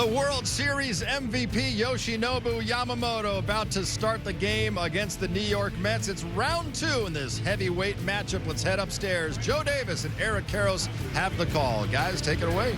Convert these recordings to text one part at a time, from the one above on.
The World Series MVP Yoshinobu Yamamoto about to start the game against the New York Mets. It's round 2 in this heavyweight matchup. Let's head upstairs. Joe Davis and Eric Karros have the call. Guys, take it away.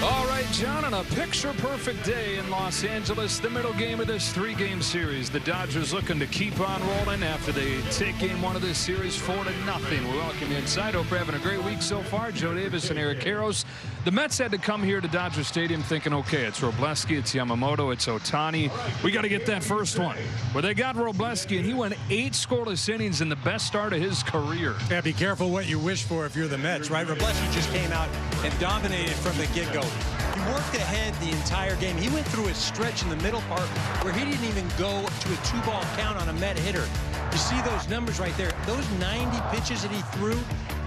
All right, John, on a picture-perfect day in Los Angeles, the middle game of this 3-game series. The Dodgers looking to keep on rolling after they take game 1 of this series 4-0. We welcome you inside. Hope you're having a great week so far. Joe Davis and Eric Karros. The Mets had to come here to Dodger Stadium thinking, okay, it's Robleski, it's Yamamoto, it's Ohtani. We got to get that first one. Well, they got Robleski, and he went 8 scoreless innings in the best start of his career. Yeah, be careful what you wish for if you're the Mets, right? Robleski just came out and dominated from the get-go. He worked ahead the entire game. He went through a stretch in the middle part where he didn't even go to a 2-ball count on a Met hitter. You see those numbers right there. Those 90 pitches that he threw,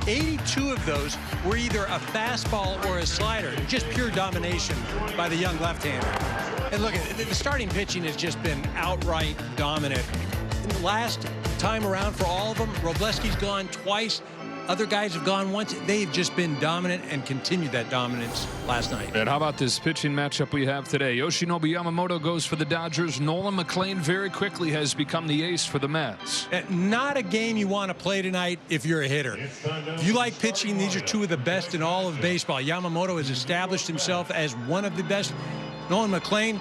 82 of those were either a fastball or a slider. Just pure domination by the young left-hander. And look, the starting pitching has just been outright dominant. In the last time around for all of them, Robleski's gone twice. Other guys have gone once. They've just been dominant and continued that dominance last night. And how about this pitching matchup we have today? Yoshinobu Yamamoto goes for the Dodgers. Nolan McLean very quickly has become the ace for the Mets. Not a game you want to play tonight if you're a hitter. If you like pitching, these are 2 of the best in all of baseball. Yamamoto has established himself as one of the best. Nolan McLean,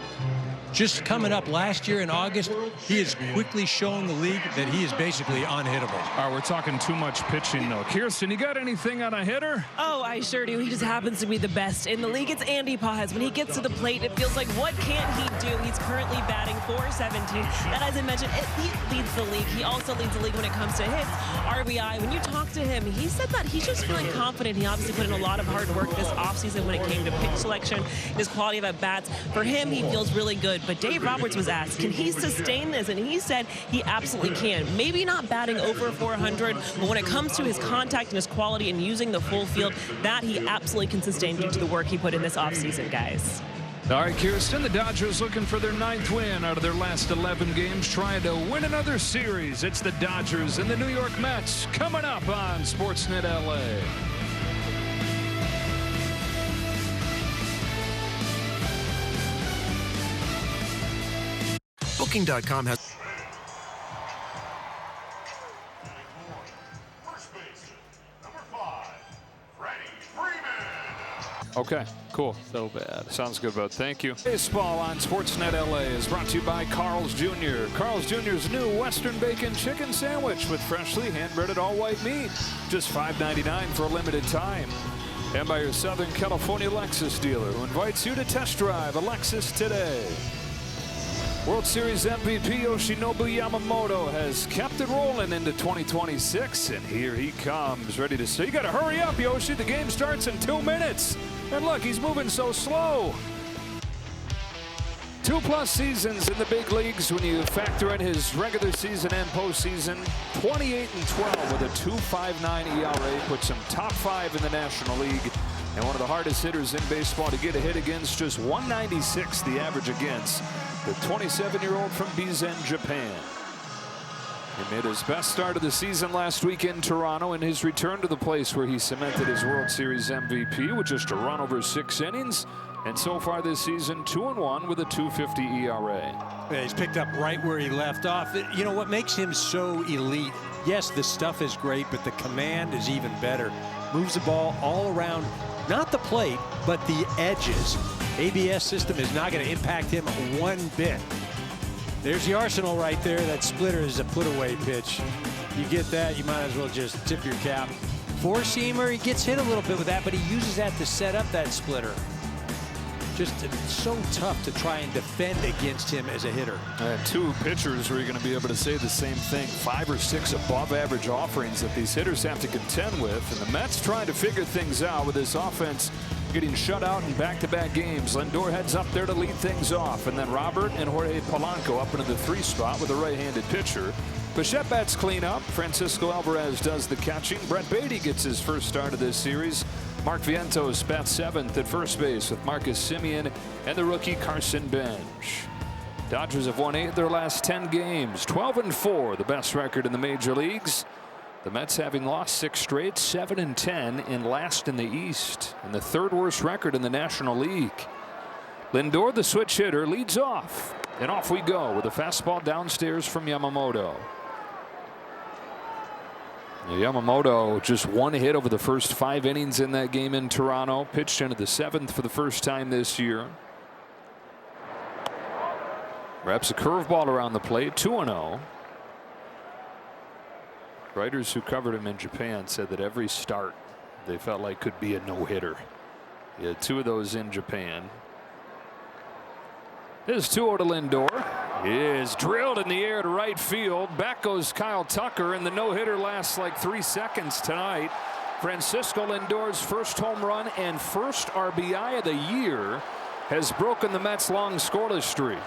just coming up last year in August, he has quickly shown the league that he is basically unhittable. All right, we're talking too much pitching, though. Kirsten, you got anything on a hitter? Oh, I sure do. He just happens to be the best in the league. It's Andy Paz. When he gets to the plate, it feels like, what can't he do? He's currently batting .417. And as I mentioned, he leads the league. He also leads the league when it comes to hits, RBI. When you talk to him, he said that he's just feeling confident. He obviously put in a lot of hard work this offseason when it came to pitch selection, his quality of at-bats. For him, he feels really good. But Dave Roberts was asked, can he sustain this? And he said he absolutely can. Maybe not batting over 400, but when it comes to his contact and his quality and using the full field, that he absolutely can sustain due to the work he put in this offseason, guys. All right, Kirsten, the Dodgers looking for their 9th win out of their last 11 games, trying to win another series. It's the Dodgers and the New York Mets coming up on Sportsnet LA. Booking.com has... Okay, cool. So bad. Sounds good, bud. Thank you. Baseball on Sportsnet LA is brought to you by Carl's Jr. Carl's Jr.'s new Western Bacon Chicken Sandwich with freshly hand-breaded all-white meat. Just $5.99 for a limited time. And by your Southern California Lexus dealer, who invites you to test drive a Lexus today. World Series MVP Yoshinobu Yamamoto has kept it rolling into 2026, and here he comes, ready to say, you got to hurry up, Yoshi. The game starts in 2 minutes. And look, he's moving so slow. 2+ seasons in the big leagues when you factor in his regular season and postseason. 28-12 with a 2.59 ERA, puts him top 5 in the National League. And one of the hardest hitters in baseball to get a hit against, just 196 the average against the 27-year-old from Bizen, Japan. He made his best start of the season last week in Toronto in his return to the place where he cemented his World Series MVP with just a run over 6 innings. And so far this season, 2-1 with a 2.50 ERA. Yeah, he's picked up right where he left off. You know what makes him so elite? Yes, the stuff is great, but the command is even better. Moves the ball all around, not the plate, but the edges. ABS system is not going to impact him one bit. There's the arsenal right there. That splitter is a put-away pitch. You get that, you might as well just tip your cap. Four-seamer, he gets hit a little bit with that, but he uses that to set up that splitter. Just so tough to try and defend against him as a hitter. 2 pitchers where you're going to be able to say the same thing. 5 or 6 above-average offerings that these hitters have to contend with. And the Mets trying to figure things out with this offense getting shut out in back-to-back games. Lindor heads up there to lead things off. And then Robert and Jorge Polanco up into the 3 spot with a right-handed pitcher. Bichette bats clean up. Francisco Alvarez does the catching. Brett Beatty gets his first start of this series. Mark Vientos bats 7th at first base with Marcus Semien and the rookie Carson Bench. Dodgers have won 8 of their last 10 games. 12-4, the best record in the major leagues. The Mets having lost 6 straight, 7-10, and last in the East, and the 3rd worst record in the National League. Lindor, the switch hitter, leads off, and off we go with a fastball downstairs from Yamamoto. Yamamoto just 1 hit over the first 5 innings in that game in Toronto. Pitched into the 7th for the first time this year. Wraps a curveball around the plate, 2-0. Writers who covered him in Japan said that every start they felt like could be a no-hitter. He had 2 of those in Japan. Here's 2-0 to Lindor. He is drilled in the air to right field. Back goes Kyle Tucker, and the no-hitter lasts like 3 seconds tonight. Francisco Lindor's first home run and first RBI of the year has broken the Mets' long scoreless streak.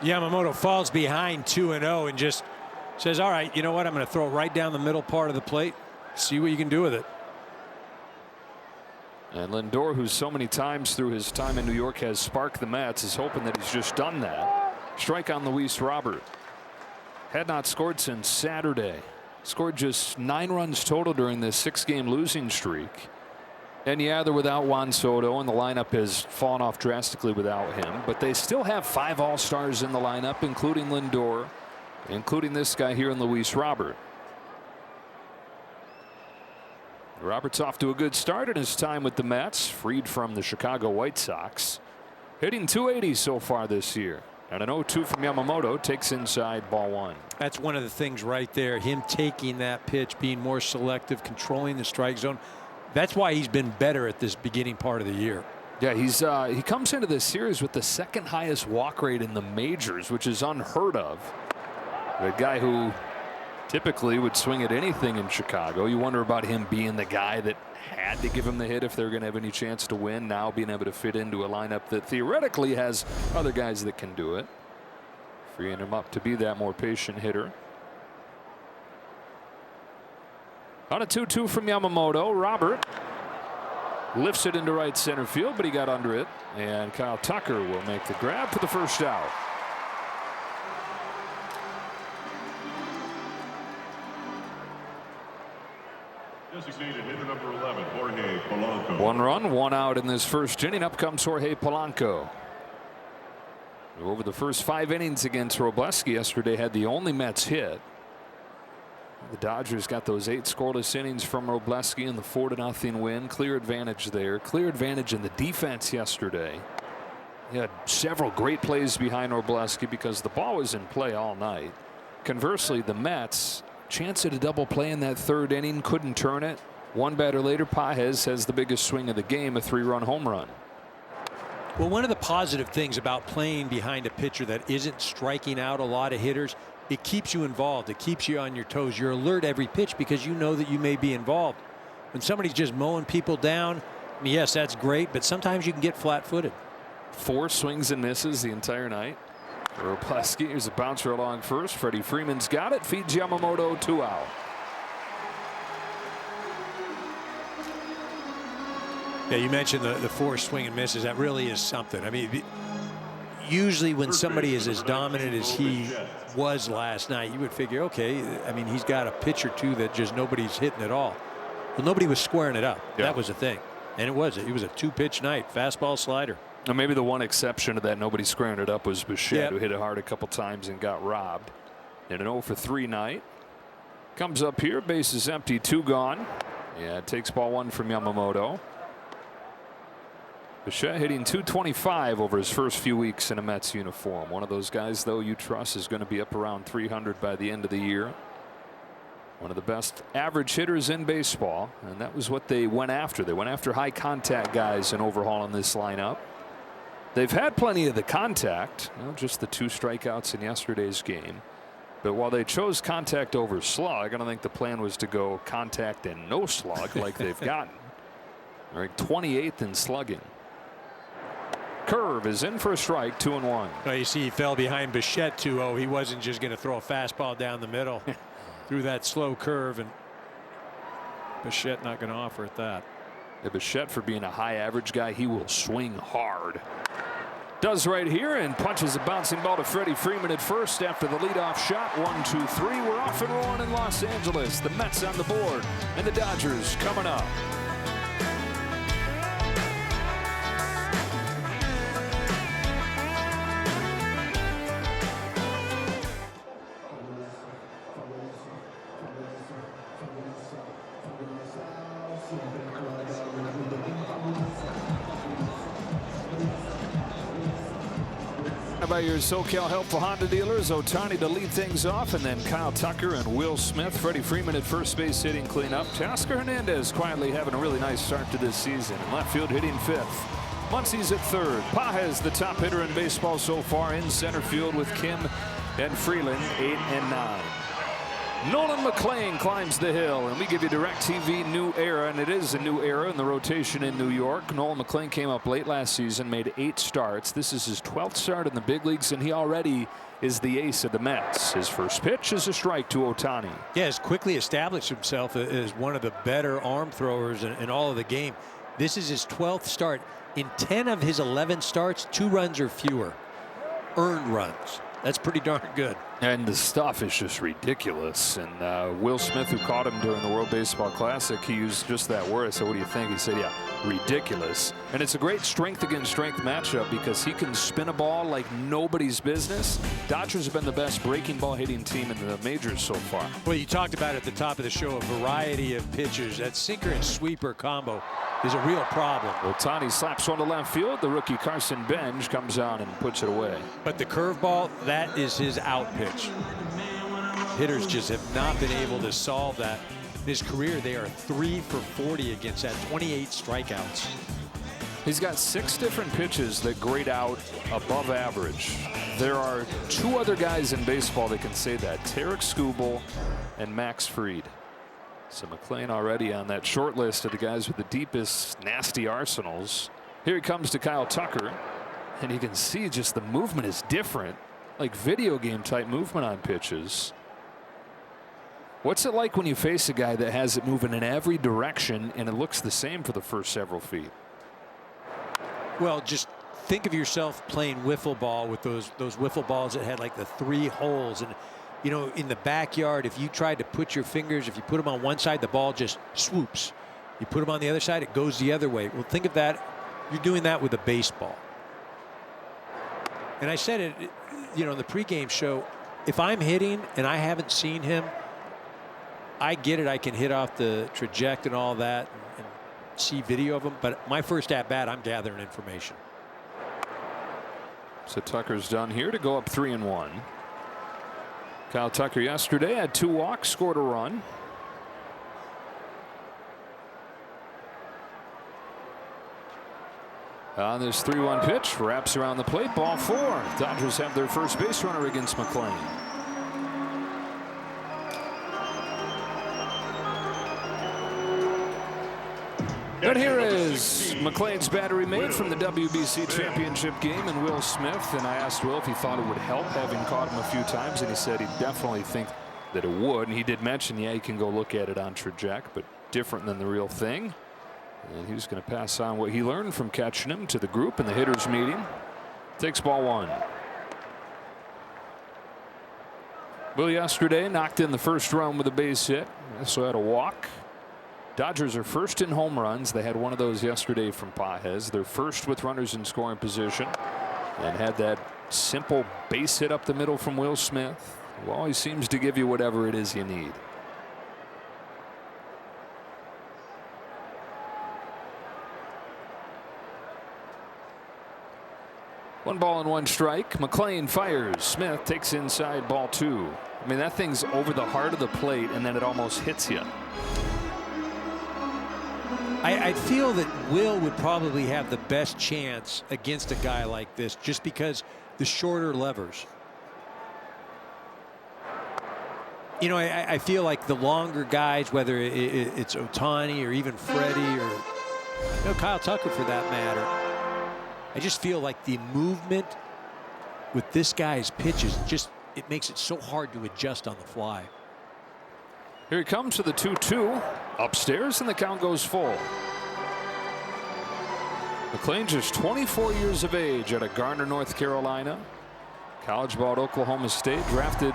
Yamamoto falls behind 2-0 and just says, all right, you know what? I'm going to throw it right down the middle part of the plate. See what you can do with it. And Lindor, who so many times through his time in New York has sparked the Mets, is hoping that he's just done that. Strike on Luis Robert. Had not scored since Saturday. Scored just 9 runs total during this 6-game losing streak. And yeah, they're without Juan Soto, and the lineup has fallen off drastically without him. But they still have 5 All-Stars in the lineup, including Lindor, including this guy here in Luis Robert. Robert's off to a good start in his time with the Mets, freed from the Chicago White Sox. Hitting .280 so far this year. And an 0-2 from Yamamoto takes inside, ball 1. That's one of the things right there. Him taking that pitch, being more selective, controlling the strike zone. That's why he's been better at this beginning part of the year. Yeah, he comes into this series with the 2nd highest walk rate in the majors, which is unheard of. A guy who typically would swing at anything in Chicago. You wonder about him being the guy that had to give him the hit if they're going to have any chance to win. Now being able to fit into a lineup that theoretically has other guys that can do it, freeing him up to be that more patient hitter. On a 2-2 from Yamamoto, Robert lifts it into right center field, but he got under it, and Kyle Tucker will make the grab for the first out. Designated hitter number 11, Jorge Polanco. 1 run, 1 out in this first inning. Up comes Jorge Polanco. Over the first 5 innings against Robleski yesterday, had the only Mets hit. The Dodgers got those 8 scoreless innings from Robleski in the 4-0 win. Clear advantage there. Clear advantage in the defense yesterday. He had several great plays behind Robleski because the ball was in play all night. Conversely, the Mets, chance at a double play in that 3rd inning, couldn't turn it. 1 batter later, Pages has the biggest swing of the game, a 3-run home run. Well, one of the positive things about playing behind a pitcher that isn't striking out a lot of hitters, it keeps you involved. It keeps you on your toes. You're alert every pitch because you know that you may be involved. When somebody's just mowing people down, I mean, yes, that's great, but sometimes you can get flat-footed. 4 swings and misses the entire night. Robleski, here's a bouncer along first. Freddie Freeman's got it. Feeds Yamamoto 2 out. Yeah, you mentioned the 4 swing and misses. That really is something. I mean, usually when somebody is as dominant as he was last night, you would figure, okay, I mean, he's got a pitch or 2 that just nobody's hitting at all. Well, nobody was squaring it up. Yeah. That was the thing. And it was a 2-pitch night, fastball, slider. Now maybe the one exception to that nobody squaring it up was Bichette, Yep. who hit it hard a couple times and got robbed. And an 0-for-3 night. Comes up here, base is empty, 2 gone. Yeah, it takes ball 1 from Yamamoto. Bichette hitting .225 over his first few weeks in a Mets uniform. One of those guys, though, you trust is going to be up around 300 by the end of the year. One of the best average hitters in baseball, and that was what they went after. They went after high contact guys in overhauling this lineup. They've had plenty of the contact, just the 2 strikeouts in yesterday's game. But while they chose contact over slug, I don't think the plan was to go contact and no slug like they've gotten. They're ranked 28th in slugging. Curve is in for a strike, 2-1. Well, you see, he fell behind Bichette 2-0. He wasn't just going to throw a fastball down the middle. Threw that slow curve, and Bichette not going to offer at that. Yeah, Bichette, for being a high average guy, he will swing hard. Does right here and punches a bouncing ball to Freddie Freeman at first after the leadoff shot. 1-2-3. We're off and rolling in Los Angeles. The Mets on the board and the Dodgers coming up. By your SoCal Helpful Honda dealers, Ohtani to lead things off, and then Kyle Tucker and Will Smith. Freddie Freeman at first base hitting cleanup. Teoscar Hernandez quietly having a really nice start to this season. In left field hitting fifth. Muncie's at third. Pages the top hitter in baseball so far in center field with Kim and Freeland 8 and 9. Nolan McLean climbs the hill, and we give you DirecTV New Era, and it is a new era in the rotation in New York. Nolan McLean came up late last season, made 8 starts. This is his 12th start in the big leagues, and he already is the ace of the Mets. His first pitch is a strike to Ohtani. Yeah, has quickly established himself as one of the better arm throwers in all of the game. This is his 12th start. In 10 of his 11 starts, 2 runs or fewer. Earned runs. That's pretty darn good. And the stuff is just ridiculous. And Will Smith, who caught him during the World Baseball Classic, he used just that word. I said, what do you think? He said, yeah, ridiculous. And it's a great strength against strength matchup because he can spin a ball like nobody's business. Dodgers have been the best breaking ball hitting team in the majors so far. Well, you talked about at the top of the show a variety of pitches. That sinker and sweeper combo is a real problem. Ohtani slaps one to left field. The rookie Carson Benj comes on and puts it away. But the curveball, that is his out pitch. Hitters just have not been able to solve that. In his career, they are 3 for 40 against that, 28 strikeouts. He's got 6 different pitches that grade out above average. There are 2 other guys in baseball that can say that, Tarek Skubal and Max Fried. So McLean already on that short list of the guys with the deepest nasty arsenals. Here he comes to Kyle Tucker, and you can see just the movement is different, like video game type movement on pitches. What's it like when you face a guy that has it moving in every direction and it looks the same for the first several feet? Well, just think of yourself playing wiffle ball with those wiffle balls that had like the 3 holes. And you know, in the backyard, if you tried to put your fingers, if you put them on one side, the ball just swoops. You put them on the other side, it goes the other way. Well, think of that. You're doing that with a baseball. And I said it, you know, in the pregame show, if I'm hitting and I haven't seen him, I get it. I can hit off the trajectory and all that and see video of him. But my first at bat, I'm gathering information. So Tucker's done here to go up 3-1. Kyle Tucker yesterday had 2 walks, scored a run. On this 3-1 pitch, wraps around the plate, ball 4. Dodgers have their first base runner against McLean. And here is McLean's battery made from the WBC championship game, and Will Smith. And I asked Will if he thought it would help having caught him a few times, and he said he definitely think that it would. And he did mention, yeah, you can go look at it on trajectory, but different than the real thing. And he was going to pass on what he learned from catching him to the group in the hitters meeting. Takes ball 1. Will yesterday knocked in the first run with a base hit. Also had a walk. Dodgers are first in home runs. They had one of those yesterday from Pages. They're first with runners in scoring position, and had that simple base hit up the middle from Will Smith, who always seems to give you whatever it is you need. One ball and 1 strike. McLean fires. Smith takes inside, ball 2. I mean, that thing's over the heart of the plate, and then it almost hits you. I feel that Will would probably have the best chance against a guy like this just because the shorter levers. You know, I feel like the longer guys, whether it's Ohtani or even Freddie or Kyle Tucker for that matter, I just feel like the movement with this guy's pitches, just it makes it so hard to adjust on the fly. Here he comes to the 2-2 upstairs, and the count goes full. McClain just 24 years of age out of Garner, North Carolina. College ball at Oklahoma State, drafted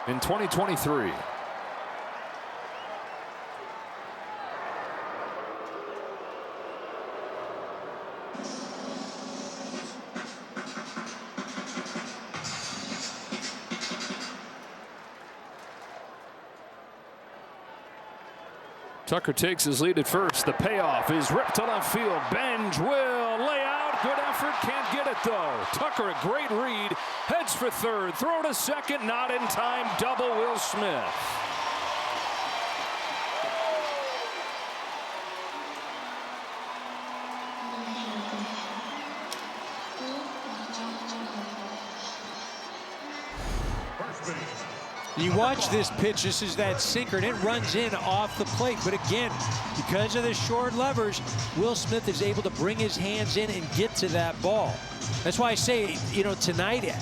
in 2023. Tucker takes his lead at first. The payoff is ripped to left field. Benj will lay out. Good effort. Can't get it though. Tucker, a great read. Heads for third. Throw to second. Not in time. Double Will Smith. You watch this pitch, this is that sinker, and it runs in off the plate. But again, because of the short levers, Will Smith is able to bring his hands in and get to that ball. That's why I say, you know, tonight,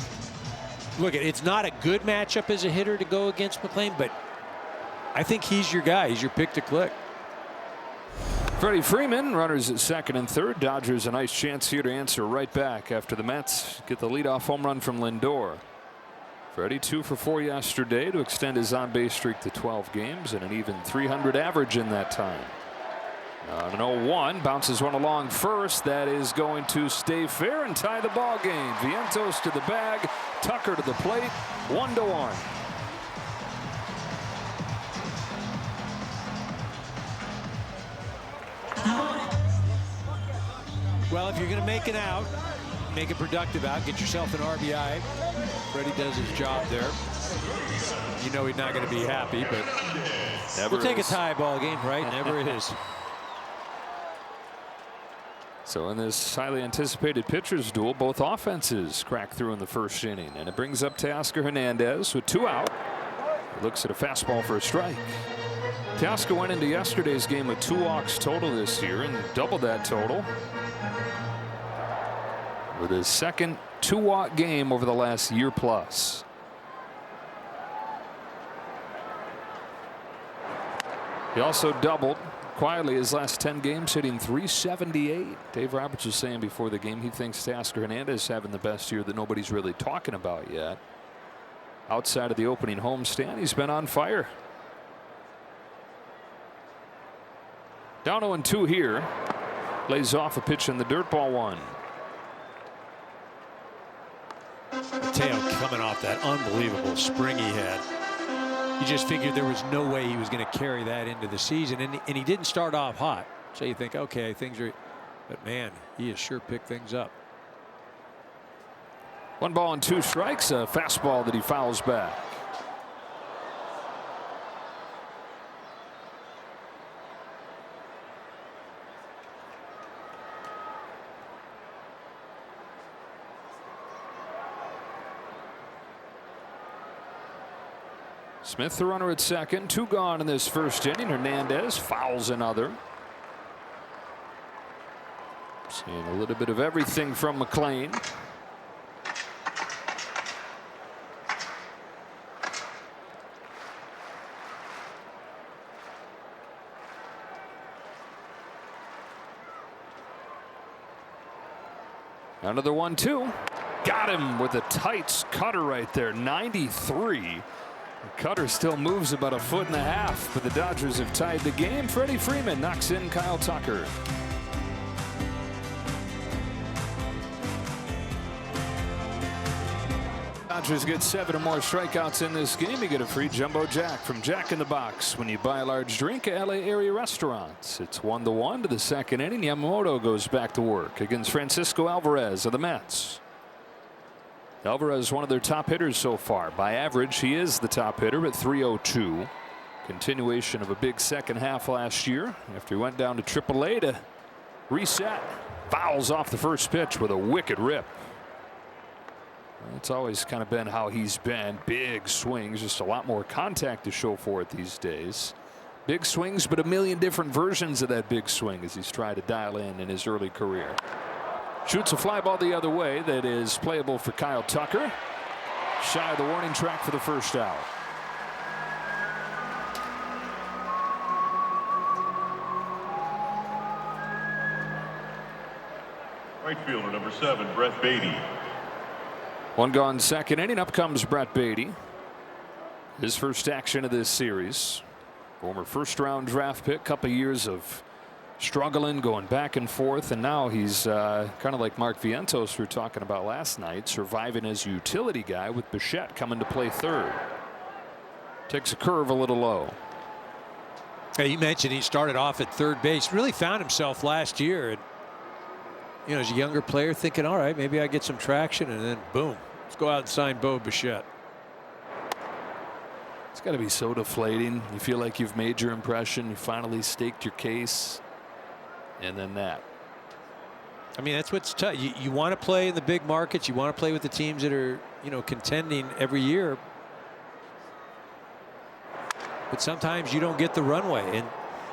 look, it's not a good matchup as a hitter to go against McClain, but I think he's your guy. He's your pick to click. Freddie Freeman, runners at second and third. Dodgers a nice chance here to answer right back after the Mets get the leadoff home run from Lindor. Freddie 2 for 4 yesterday to extend his on-base streak to 12 games and an even .300 average in that time. An 0-1 bounces one along first. That is going to stay fair and tie the ball game. Vientos to the bag. Tucker to the plate. 1-1. Well, if you're going to make it out, make it productive out, get yourself an RBI. Freddie does his job there. You know he's not going to be happy, but Never we'll take is. a tie ball game, right? Never is. So in this highly anticipated pitchers duel, both offenses crack through in the first inning, and it brings up Teoscar Hernandez with 2 out. He looks at a fastball for a strike. Teoscar went into yesterday's game with 2 walks total this year and doubled that total with his second 2-walk game over the last year plus. He also doubled quietly his last 10 games, hitting .378. Dave Roberts was saying before the game he thinks Teoscar Hernandez is having the best year that nobody's really talking about yet. Outside of the opening homestand, he's been on fire. Down 0-2 here. Lays off a pitch in the dirt, ball 1. Mateo coming off that unbelievable spring he had. You just figured there was no way he was going to carry that into the season, and he didn't start off hot. So you think, okay, things are, but man, he has sure picked things up. 1 ball and 2 strikes, a fastball that he fouls back. Smith the runner at second. 2 gone in this first inning. Hernandez fouls another. Seeing a little bit of everything from McClain. Another 1-2. Got him with a tight cutter right there. 93. The cutter still moves about 1.5 feet, but the Dodgers have tied the game. Freddie Freeman knocks in Kyle Tucker. Dodgers get 7 or more strikeouts in this game. You get a free Jumbo Jack from Jack in the Box when you buy a large drink at LA area restaurants. It's 1-1 to the second inning. Yamamoto goes back to work against Francisco Alvarez of the Mets. Alvarez, one of their top hitters so far. By average, he is the top hitter at .302. Continuation of a big second half last year after he went down to AAA to reset. Fouls off the first pitch with a wicked rip. That's always kind of been how he's been. Big swings, just a lot more contact to show for it these days. Big swings, but a million different versions of that big swing as he's tried to dial in his early career. Shoots a fly ball the other way that is playable for Kyle Tucker. Shy of the warning track for the first out. Right fielder, number 7, Brett Beatty. One gone, second inning. Up comes Brett Beatty. His first action of this series. Former first-round draft pick. Couple years of struggling, going back and forth, and now he's kind of like Mark Vientos we were talking about last night, surviving as utility guy with Bichette coming to play third. Takes a curve a little low. Hey, you mentioned he started off at third base. Really found himself last year. And, you know, as a younger player, thinking, all right, maybe I get some traction, and then boom, let's go out and sign Bo Bichette. It's got to be so deflating. You feel like you've made your impression. You finally staked your case. And then that. I mean, that's what's tough. You want to play in the big markets. You want to play with the teams that are, you know, contending every year. But sometimes you don't get the runway. And,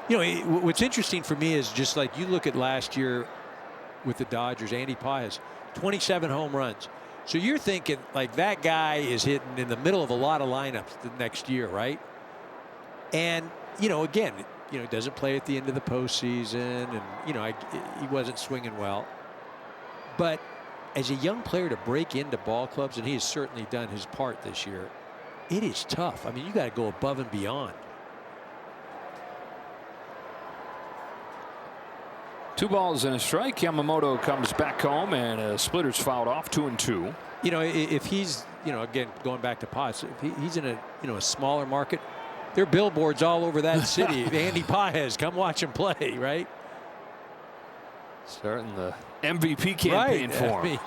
you know, what's interesting for me is just like you look at last year with the Dodgers, Andy Paez, 27 home runs. So you're thinking like that guy is hitting in the middle of a lot of lineups the next year, right? And, you know, again, you know, doesn't play at the end of the postseason, and, you know, he wasn't swinging well. But as a young player to break into ball clubs, and he has certainly done his part this year, it is tough. I mean, you got to go above and beyond. 2 balls and a strike. Yamamoto comes back home, and a splitter's fouled off. 2-2. You know, if he's, you know, again going back to Paz, if he's in a, you know, a smaller market, there are billboards all over that city. Andy Paez, come watch him play, right? Starting the MVP campaign for him.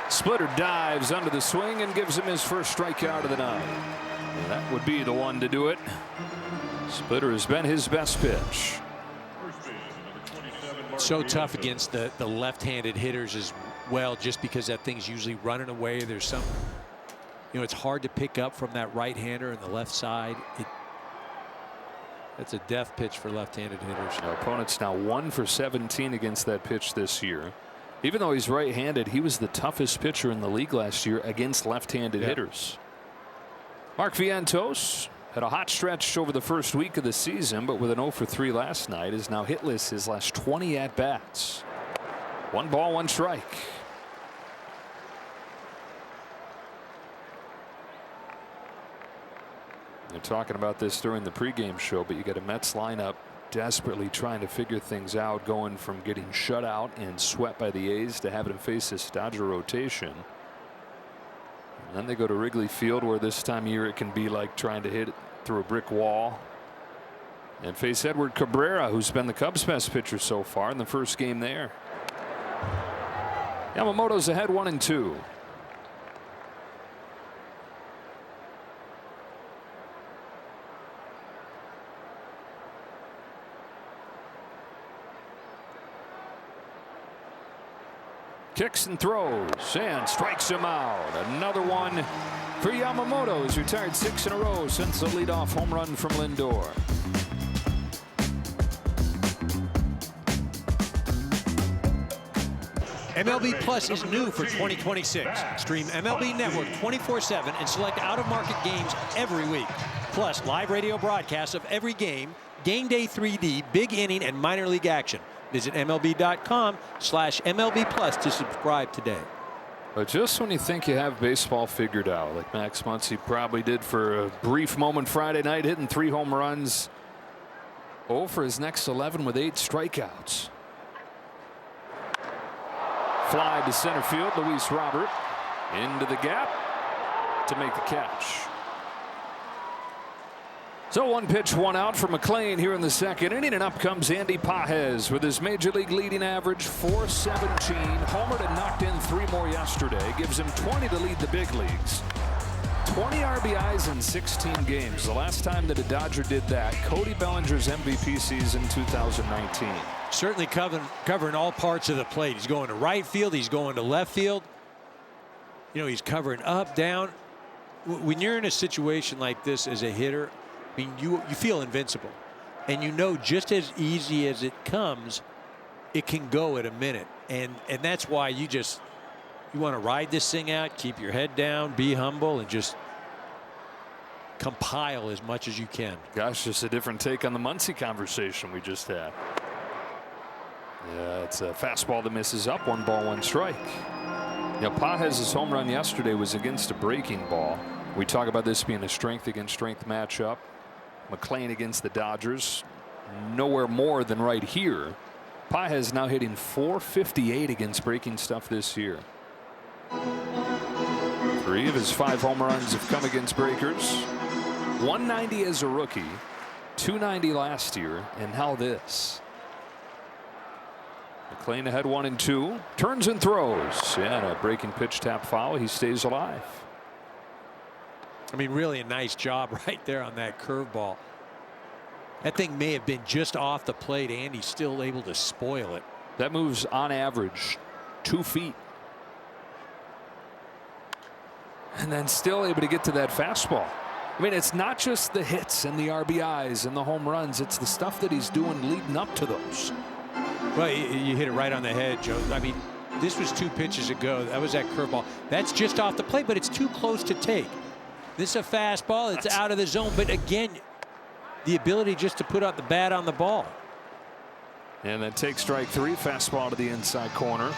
Splitter dives under the swing and gives him his first strikeout of the night. And that would be the one to do it. Splitter has been his best pitch. So tough against the left-handed hitters as well, just because that thing's usually running away. There's some, you know, it's hard to pick up from that right-hander on the left side. That's a death pitch for left-handed hitters. Our opponent's now 1 for 17 against that pitch this year. Even though he's right-handed, he was the toughest pitcher in the league last year against left-handed hitters. Mark Vientos had a hot stretch over the first week of the season, but with an 0 for 3 last night, is now hitless his last 20 at-bats. 1 ball, 1 strike. They're talking about this during the pregame show, but you got a Mets lineup desperately trying to figure things out, going from getting shut out and swept by the A's to having to face this Dodger rotation. And then they go to Wrigley Field, where this time of year it can be like trying to hit it through a brick wall, and face Edward Cabrera, who's been the Cubs' best pitcher so far in the first game there. Yamamoto's ahead 1-2. Kicks and throws and strikes him out. Another one for Yamamoto. He's retired 6 in a row since the leadoff home run from Lindor. MLB Plus is new for 2026. Stream MLB Network 24/7 and select out-of-market games every week. Plus live radio broadcasts of every game, game day 3D, big inning, and minor league action. Visit MLB.com/MLB Plus to subscribe today. But just when you think you have baseball figured out, like Max Muncy probably did for a brief moment Friday night, hitting 3 home runs, 0 for his next 11 with 8 strikeouts. Fly to center field. Luis Robert into the gap to make the catch. So 1 pitch, 1 out for McLean here in the second inning, and up comes Andy Paez with his major league leading average, .417. Homered and knocked in 3 more yesterday. Gives him 20 to lead the big leagues. 20 RBIs in 16 games. The last time that a Dodger did that, Cody Bellinger's MVP season 2019. Certainly covering all parts of the plate. He's going to right field. He's going to left field. You know, he's covering up, down. When you're in a situation like this as a hitter, I mean, you feel invincible, and you know just as easy as it comes, it can go at a minute, and that's why you want to ride this thing out, keep your head down, be humble, and just compile as much as you can. Gosh, just a different take on the Muncy conversation we just had. It's a fastball that misses up. 1 ball, 1 strike. Pages' home run yesterday was against a breaking ball. We talk about this being a strength against strength matchup. McLean against the Dodgers. Nowhere more than right here. Pages now hitting .458 against breaking stuff this year. 3 of his 5 home runs have come against breakers. 190 as a rookie. 290 last year. And now this. McLean ahead 1-2. Turns and throws. Yeah, and a breaking pitch tap foul. He stays alive. I mean, really a nice job right there on that curveball. That thing may have been just off the plate, and he's still able to spoil it. That moves on average 2 feet. And then still able to get to that fastball. I mean, it's not just the hits and the RBIs and the home runs. It's the stuff that he's doing leading up to those. Well, you hit it right on the head, Joe. I mean, this was 2 pitches ago. That was that curveball. That's just off the plate, but it's too close to take. This is a fastball. It's out of the zone. But again, the ability just to put out the bat on the ball. And then take strike 3. Fastball to the inside corner.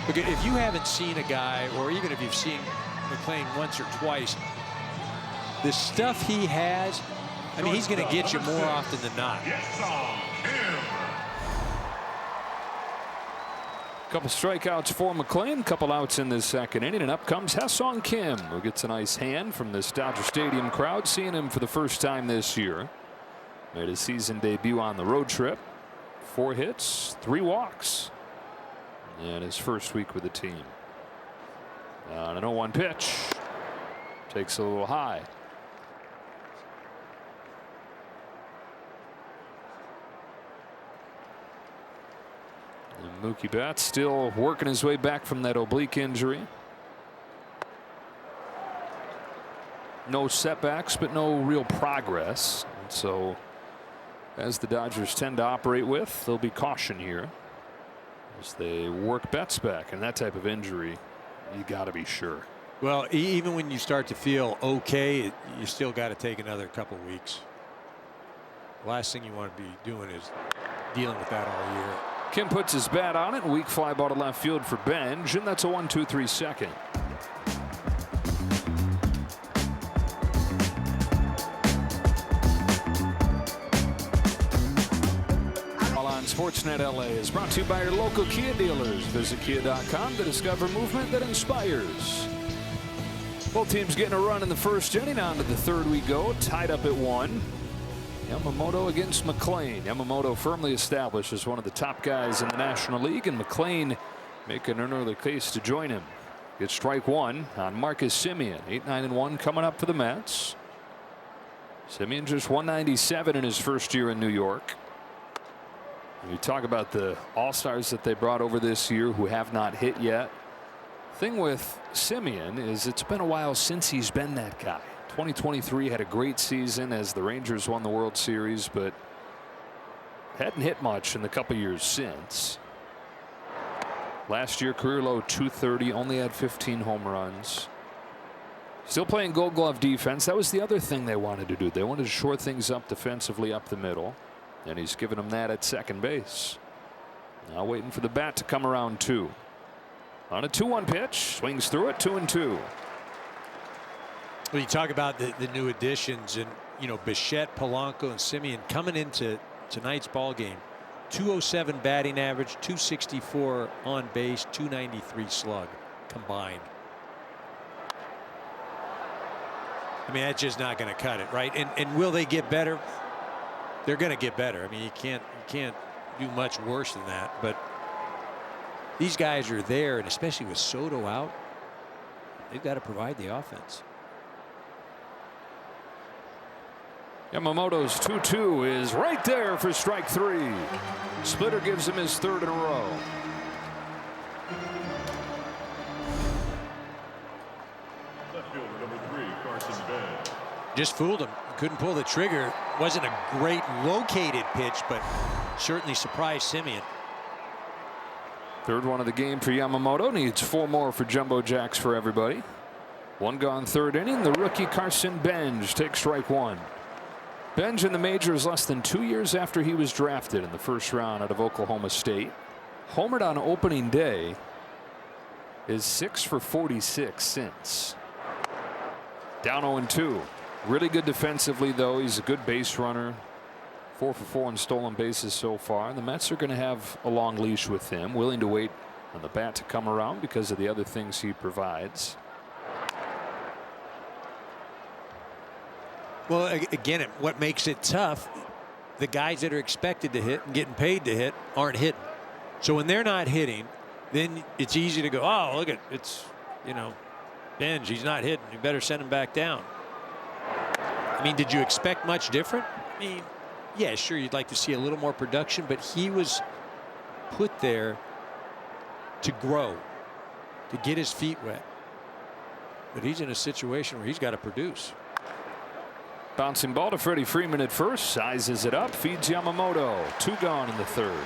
Look, if you haven't seen a guy, or even if you've seen McLean once or twice, the stuff he has, I mean, he's going to get you more often than not. Couple strikeouts for McLean, couple outs in the second inning, and up comes Ha-Seong Kim, who gets a nice hand from this Dodger Stadium crowd, seeing him for the first time this year. Made his season debut on the road trip. 4 hits, 3 walks, and his first week with the team. On an 0-1 pitch, takes a little high. And Mookie Betts still working his way back from that oblique injury. No setbacks, but no real progress. And so, as the Dodgers tend to operate with, there'll be caution here as they work Betts back. And that type of injury, you got to be sure. Well, even when you start to feel okay, you still got to take another couple weeks. The last thing you want to be doing is dealing with that all year. Kim puts his bat on it. Weak fly ball to left field for Benj, and that's a 1-2-3 second. All on Sportsnet LA is brought to you by your local Kia dealers. Visit Kia.com to discover movement that inspires. Both teams getting a run in the first inning. On to the third we go, tied up at 1. Yamamoto against McLean. Yamamoto firmly established as one of the top guys in the National League, and McLean making an early case to join him. Gets strike 1 on Marcus Semien. 8-9-1 coming up for the Mets. Semien just 197 in his first year in New York. And you talk about the all-stars that they brought over this year who have not hit yet. Thing with Semien is it's been a while since he's been that guy. 2023 had a great season as the Rangers won the World Series, but hadn't hit much in the couple years since. Last year, career low 230, only had 15 home runs. Still playing Gold Glove defense. That was the other thing they wanted to do. They wanted to shore things up defensively up the middle, and he's given them that at second base. Now waiting for the bat to come around 2. On a 2-1 pitch, swings through it, 2-2. Well, you talk about the new additions, and you know, Bichette, Polanco, and Semien coming into tonight's ball game. 207 batting average, 264 on base, 293 slug combined. I mean, that's just not going to cut it, right? And will they get better? They're going to get better. I mean, you can't do much worse than that. But these guys are there, and especially with Soto out, they've got to provide the offense. Yamamoto's 2-2 is right there for strike 3. Splitter gives him his 3rd in a row. Left fielder number 3, Carson Bench. Just fooled him. Couldn't pull the trigger. Wasn't a great located pitch, but certainly surprised Semien. 3rd one of the game for Yamamoto. Needs 4 more for Jumbo Jacks for everybody. 1 gone 3rd inning. The rookie Carson Benj takes strike 1. Benj in the majors less than 2 years after he was drafted in the first round out of Oklahoma State. Homered on opening day. Is 6 for 46 since. Down 0-2. Really good defensively, though. He's a good base runner. 4 for 4 on stolen bases so far. The Mets are going to have a long leash with him, willing to wait on the bat to come around because of the other things he provides. Well, again, what makes it tough, the guys that are expected to hit and getting paid to hit aren't hitting. So when they're not hitting, then it's easy to go, oh, look at it's, you know, Benj, he's not hitting. You better send him back down. I mean, did you expect much different? I mean, yeah, sure, you'd like to see a little more production, but he was put there to grow, to get his feet wet. But he's in a situation where he's got to produce. Bouncing ball to Freddie Freeman at first. Sizes it up. Feeds Yamamoto. 2 gone in the third.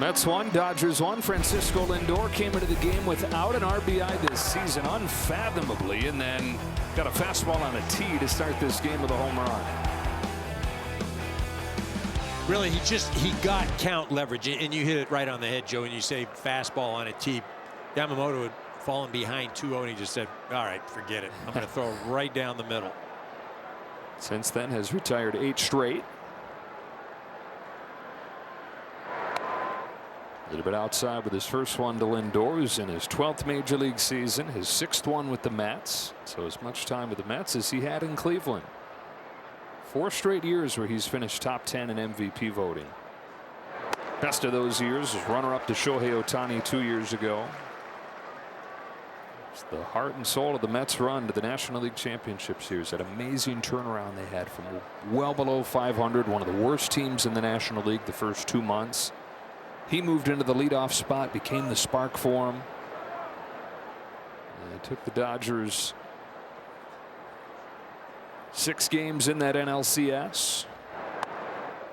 Mets 1, Dodgers 1. Francisco Lindor came into the game without an RBI this season, unfathomably, and then got a fastball on a tee to start this game with a home run. Really, he got count leverage, and you hit it right on the head, Joe, and you say fastball on a tee. Yamamoto had fallen behind 2-0, and he just said, all right, forget it. I'm going to throw right down the middle. Since then has retired 8 straight. A little bit outside with his first one to Lindor, who's in his 12th major league season, his 6th one with the Mets. So as much time with the Mets as he had in Cleveland. 4 straight years where he's finished top 10 in MVP voting. Best of those years was runner-up to Shohei Ohtani 2 years ago. It's the heart and soul of the Mets run to the National League Championship Series. That amazing turnaround they had from well below 500, one of the worst teams in the National League the first 2 months. He moved into the leadoff spot, became the spark for him. And took the Dodgers 6 games in that NLCS.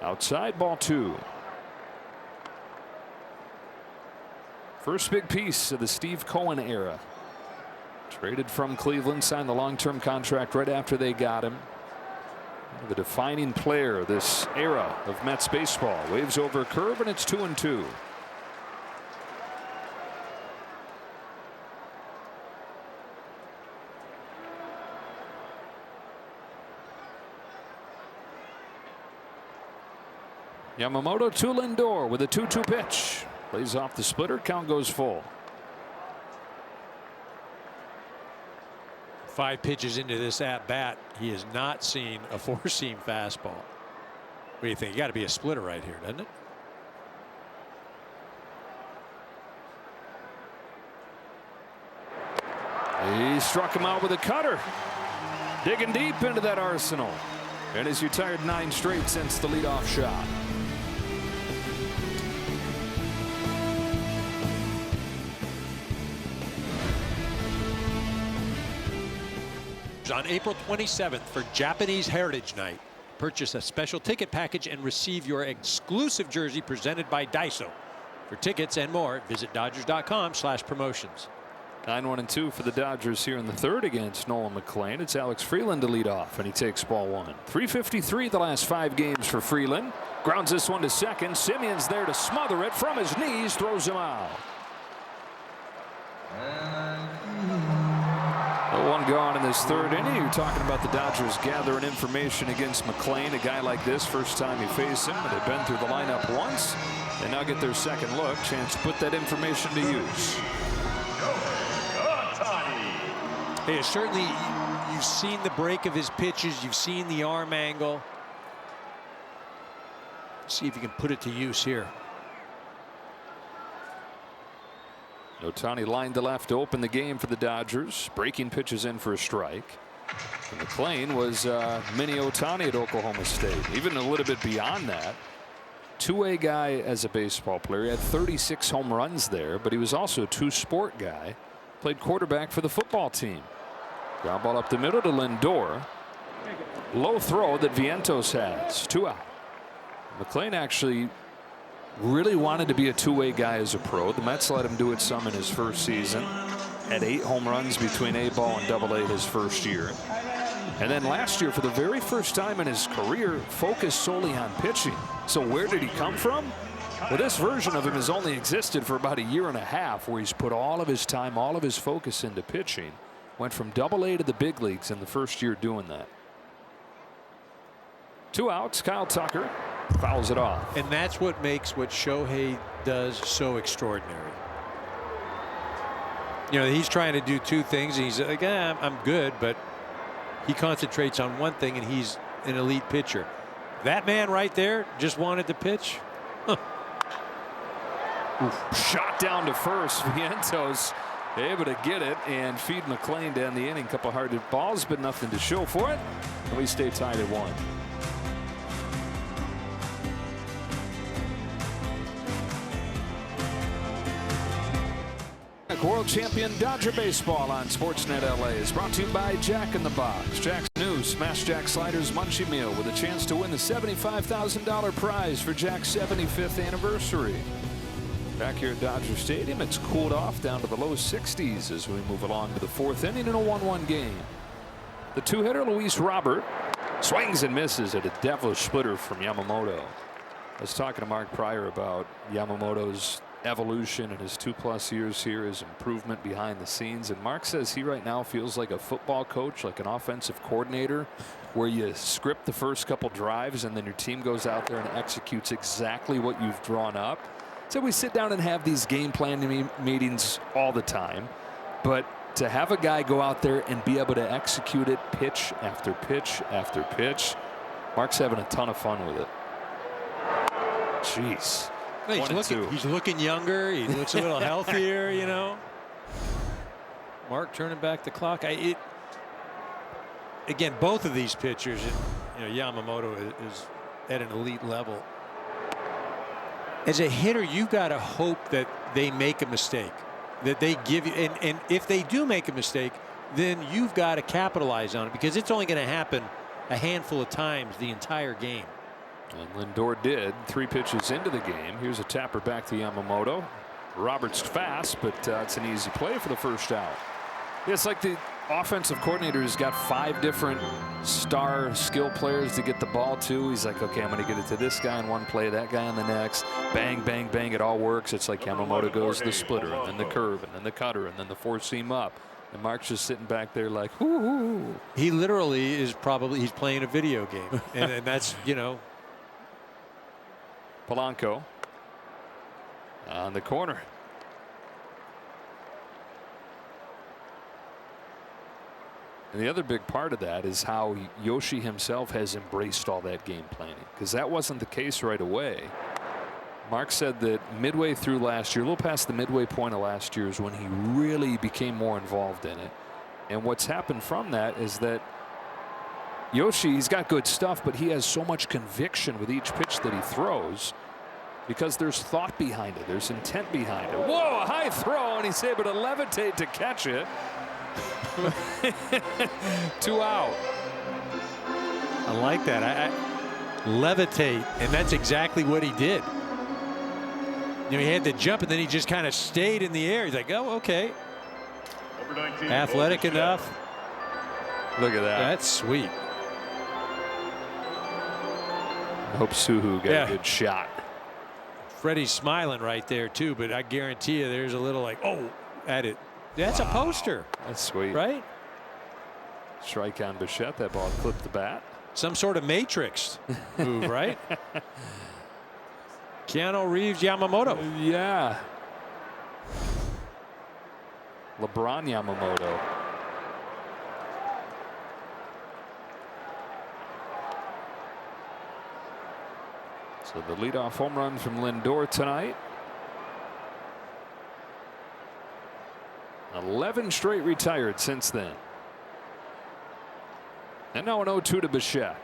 Outside, ball 2. First big piece of the Steve Cohen era. Traded from Cleveland, signed the long-term contract right after they got him. The defining player of this era of Mets baseball. Waves over a curve, and it's 2-2. Yamamoto to Lindor with a 2-2 pitch. Lays off the splitter. Count goes full. 5 pitches into this at bat, he has not seen a 4-seam fastball. What do you think? You got to be a splitter right here, doesn't it? He struck him out with a cutter. Digging deep into that arsenal. And he's retired 9 straight since the leadoff shot. On April 27th for Japanese Heritage Night. Purchase a special ticket package and receive your exclusive jersey presented by Daiso. For tickets and more, visit Dodgers.com/promotions. 9-1-2 for the Dodgers here in the third against Nolan McLean. It's Alex Freeland to lead off, and he takes ball 1. 353 the last 5 games for Freeland. Grounds this one to second. Simeon's there to smother it from his knees, throws him out. 1 gone in this third inning. You're talking about the Dodgers gathering information against McLean. A guy like this, first time you face him, they've been through the lineup once. They now get their second look. Chance to put that information to use. Hey, certainly you've seen the break of his pitches. You've seen the arm angle. See if you can put it to use here. Ohtani lined to left to open the game for the Dodgers. Breaking pitches in for a strike. And McLean was mini Ohtani at Oklahoma State. Even a little bit beyond that. Two-way guy as a baseball player. He had 36 home runs there, but he was also a two-sport guy. Played quarterback for the football team. Ground ball up the middle to Lindor. Low throw that Vientos has. 2 out. McLean actually really wanted to be a two-way guy as a pro. The Mets let him do it some in his first season. Had 8 home runs between A-ball and Double-A his first year. And then last year, for the very first time in his career, focused solely on pitching. So where did he come from? Well, this version of him has only existed for about a year and a half, where he's put all of his time, all of his focus into pitching. Went from Double-A to the big leagues in the first year doing that. 2 outs. Kyle Tucker fouls it off. And that's what makes what Shohei does so extraordinary. You know, he's trying to do 2 things. And he's like, I'm good, but he concentrates on one thing, and he's an elite pitcher. That man right there just wanted to pitch. Shot down to first. Vientos able to get it and feed McLean down the inning. Couple hard hit balls, but nothing to show for it. And we stay tied at 1. World champion Dodger baseball on Sportsnet LA is brought to you by Jack in the Box. Jack's new Smash Jack Sliders Munchie Meal with a chance to win the $75,000 prize for Jack's 75th anniversary. Back here at Dodger Stadium, it's cooled off down to the low 60s as we move along to the 4th inning in a 1-1 game. The 2-hitter Luis Robert swings and misses at a devilish splitter from Yamamoto. I was talking to Mark Pryor about Yamamoto's evolution in his 2+ years here, his improvement behind the scenes, and Mark says he right now feels like a football coach, like an offensive coordinator, where you script the first couple drives and then your team goes out there and executes exactly what you've drawn up. So we sit down and have these game planning meetings all the time, but to have a guy go out there and be able to execute it pitch after pitch after pitch, Mark's having a ton of fun with it. Jeez. He's looking younger. He looks a little healthier, you know. Mark turning back the clock. Again, both of these pitchers, you know, Yamamoto is at an elite level. As a hitter, you've got to hope that they make a mistake, that they give you, and if they do make a mistake, then you've got to capitalize on it, because it's only going to happen a handful of times the entire game. And Lindor did 3 pitches into the game. Here's a tapper back to Yamamoto. Roberts fast, but it's an easy play for the first out. It's like the offensive coordinator has got 5 different star skill players to get the ball to. He's like, okay, I'm going to get it to this guy in one play, that guy on the next. Bang, bang, bang. It all works. It's like Yamamoto goes the splitter, and then the curve, and then the cutter, and then the 4-seam up. And Mark's just sitting back there like, whoo. He literally is he's playing a video game. and that's, you know. Polanco on the corner. And the other big part of that is how Yoshi himself has embraced all that game planning, because that wasn't the case right away. Mark said that midway through last year, a little past the midway point of last year, is when he really became more involved in it. And what's happened from that is that Yoshi, he's got good stuff, but he has so much conviction with each pitch that he throws, because there's thought behind it. There's intent behind it. Whoa, a high throw, and he's able to levitate to catch it. 2 out. I like that. I levitate, and that's exactly what he did. You know, he had to jump, and then he just kind of stayed in the air. He's like, oh, okay. Athletic enough. Look at that. That's sweet. I hope Suhu got a good shot. Freddie's smiling right there too, but I guarantee you there's a little like, oh, at it. That's a poster. That's sweet. Right? Strike on Bichette. That ball clipped the bat. Some sort of Matrix move, right? Keanu Reeves, Yamamoto. Yeah. LeBron Yamamoto. So the leadoff home run from Lindor tonight. 11 straight retired since then. And now an 0-2 to Bichette.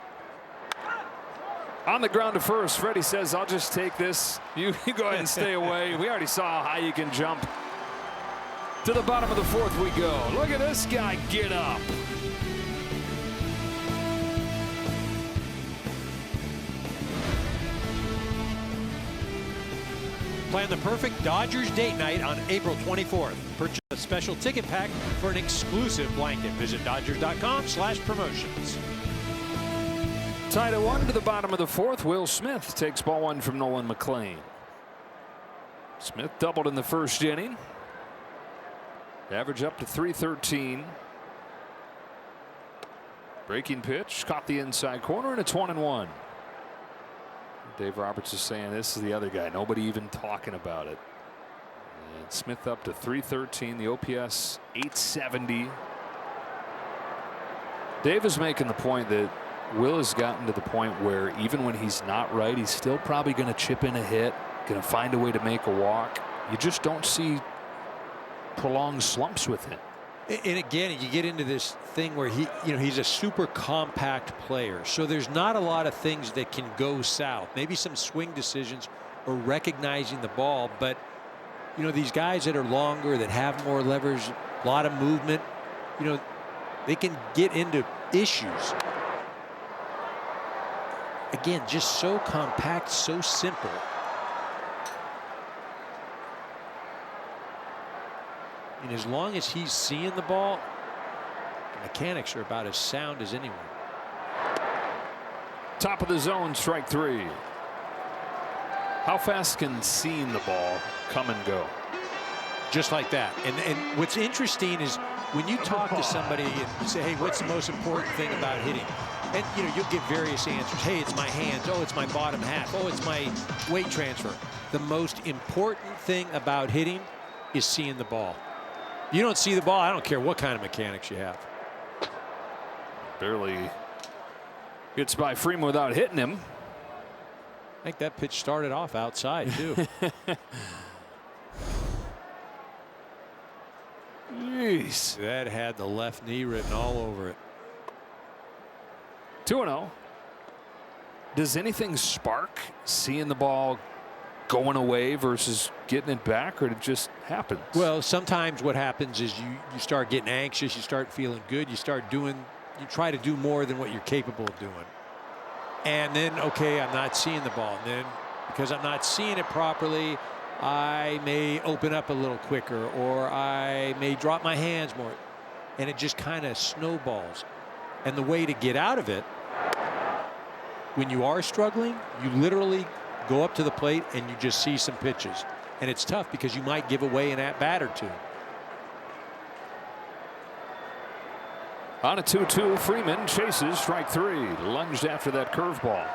On the ground to first, Freddie says, I'll just take this. You go ahead and stay away. We already saw how high you can jump. To the bottom of the 4th we go. Look at this guy get up. Plan the perfect Dodgers date night on April 24th. Purchase a special ticket pack for an exclusive blanket. Visit Dodgers.com/promotions. Tied at 1 to the bottom of the 4th. Will Smith takes ball 1 from Nolan McLean. Smith doubled in the first inning. Average up to .313. Breaking pitch, caught the inside corner, and it's 1-1. Dave Roberts is saying this is the other guy. Nobody even talking about it. And Smith up to .313. The OPS .870. Dave is making the point that Will has gotten to the point where even when he's not right, he's still probably going to chip in a hit, going to find a way to make a walk. You just don't see prolonged slumps with him. And again, you get into this thing where he's a super compact player. So there's not a lot of things that can go south. Maybe some swing decisions or recognizing the ball. But, these guys that are longer, that have more levers, a lot of movement, they can get into issues. Again, just so compact, so simple. And as long as he's seeing the ball, the mechanics are about as sound as anyone. Top of the zone, strike 3. How fast can seeing the ball come and go? Just like that. And what's interesting is when you talk to somebody and say, hey, what's the most important thing about hitting? And you'll get various answers. Hey, it's my hands. Oh, it's my bottom half. Oh, it's my weight transfer. The most important thing about hitting is seeing the ball. You don't see the ball, I don't care what kind of mechanics you have. Barely gets by Freeman without hitting him. I think that pitch started off outside too. Jeez. That had the left knee written all over it. 2-0. Does anything spark seeing the ball going away versus getting it back, or it just happens? Well, sometimes what happens is you start getting anxious, you start feeling good, you try to do more than what you're capable of doing. And then, okay, I'm not seeing the ball. And then because I'm not seeing it properly, I may open up a little quicker, or I may drop my hands more. And it just kind of snowballs. And the way to get out of it, when you are struggling, you literally go up to the plate and you just see some pitches. And it's tough because you might give away an at-bat or two. On a 2-2, Freeman chases, strike 3. Lunged after that curveball.